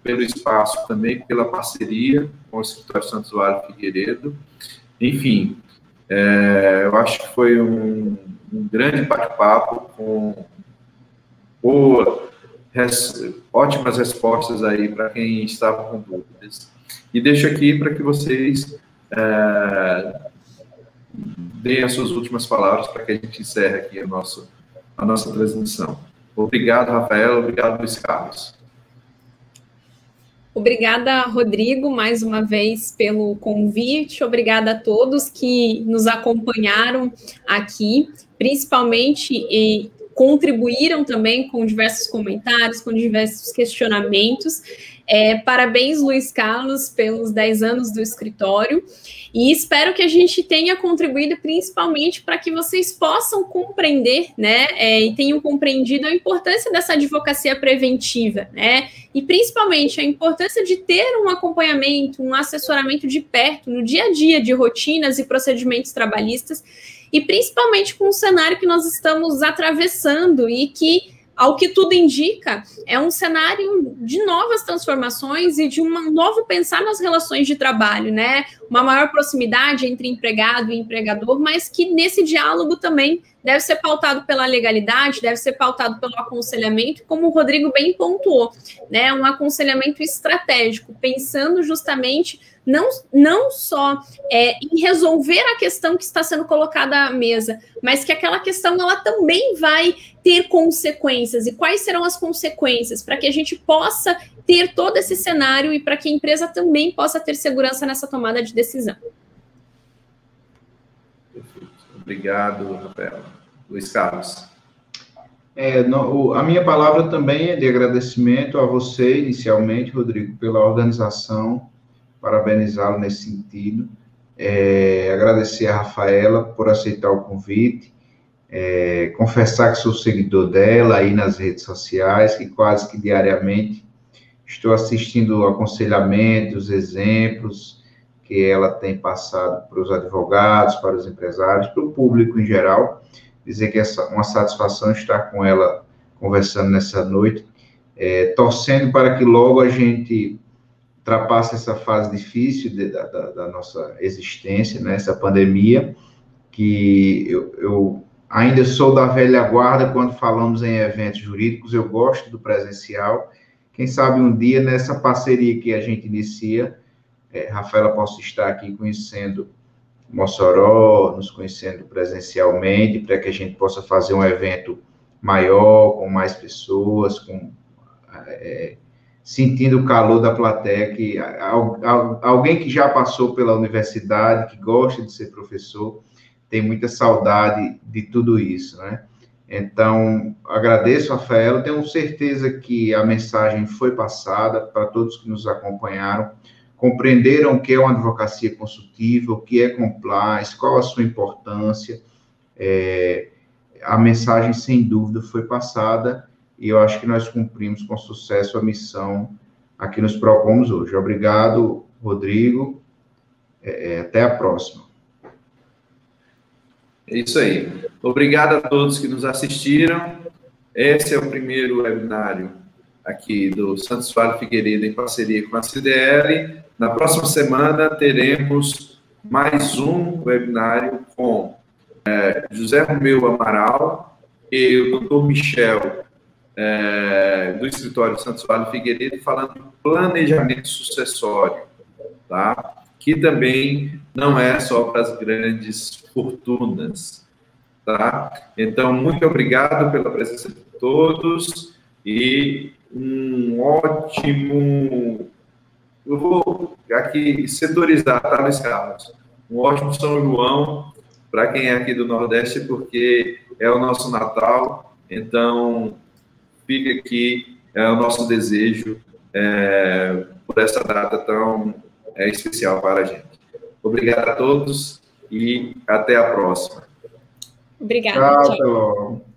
pelo espaço também, pela parceria com o Escritório Santos Vale Figueiredo. Enfim, eu acho que foi um grande bate-papo com ótimas respostas aí para quem estava com dúvidas. E deixo aqui para que vocês deem as suas últimas palavras para que a gente encerre aqui a nossa transmissão. Obrigado, Rafael. Obrigado, Luiz Carlos. Obrigada, Rodrigo, mais uma vez pelo convite. Obrigada a todos que nos acompanharam aqui, principalmente e contribuíram também com diversos comentários, com diversos questionamentos. Parabéns, Luiz Carlos, pelos 10 anos do escritório. E espero que a gente tenha contribuído principalmente para que vocês possam compreender, né, e tenham compreendido a importância dessa advocacia preventiva, né, e principalmente a importância de ter um acompanhamento, um assessoramento de perto no dia a dia de rotinas e procedimentos trabalhistas, e principalmente com o cenário que nós estamos atravessando e que, ao que tudo indica, é um cenário de novas transformações e de um novo pensar nas relações de trabalho, né? Uma maior proximidade entre empregado e empregador, mas que nesse diálogo também deve ser pautado pela legalidade, deve ser pautado pelo aconselhamento, como o Rodrigo bem pontuou, né? Um aconselhamento estratégico, pensando justamente não só em resolver a questão que está sendo colocada à mesa, mas que aquela questão ela também vai ter consequências. E quais serão as consequências? Para que a gente possa ter todo esse cenário e para que a empresa também possa ter segurança nessa tomada de decisão. Obrigado, Rafael. Luiz Carlos. A minha palavra também é de agradecimento a você, inicialmente, Rodrigo, pela organização, parabenizá-lo nesse sentido, agradecer a Rafaela por aceitar o convite, confessar que sou seguidor dela aí nas redes sociais, que quase que diariamente estou assistindo aconselhamentos, exemplos que ela tem passado para os advogados, para os empresários, para o público em geral. Dizer que é uma satisfação estar com ela conversando nessa noite, torcendo para que logo a gente ultrapasse essa fase difícil da nossa existência, né, essa pandemia, que eu ainda sou da velha guarda quando falamos em eventos jurídicos, eu gosto do presencial. Quem sabe um dia, nessa parceria que a gente inicia, Rafaela possa estar aqui conhecendo Mossoró, nos conhecendo presencialmente, para que a gente possa fazer um evento maior, com mais pessoas, sentindo o calor da plateia, que alguém que já passou pela universidade, que gosta de ser professor, tem muita saudade de tudo isso, né? Então, agradeço, Rafaela, tenho certeza que a mensagem foi passada para todos que nos acompanharam, compreenderam o que é uma advocacia consultiva, o que é compliance, qual a sua importância. A mensagem, sem dúvida, foi passada e eu acho que nós cumprimos com sucesso a missão a que nos propomos hoje. Obrigado, Rodrigo. Até a próxima. É isso aí. Obrigado a todos que nos assistiram. Esse é o primeiro webinário aqui do Santos Vale Figueiredo, em parceria com a CDL. Na próxima semana, teremos mais um webinário com José Romeu Amaral e o Dr. Michel, do escritório Santos Vale Figueiredo, falando do planejamento sucessório, tá? Que também não é só para as grandes fortunas, tá? Então, muito obrigado pela presença de todos e um ótimo... Eu vou aqui setorizar, tá, Luiz Carlos? Um ótimo São João para quem é aqui do Nordeste, porque é o nosso Natal, então fica aqui o nosso desejo por essa data tão especial para a gente. Obrigado a todos e até a próxima. Obrigada. Tchau.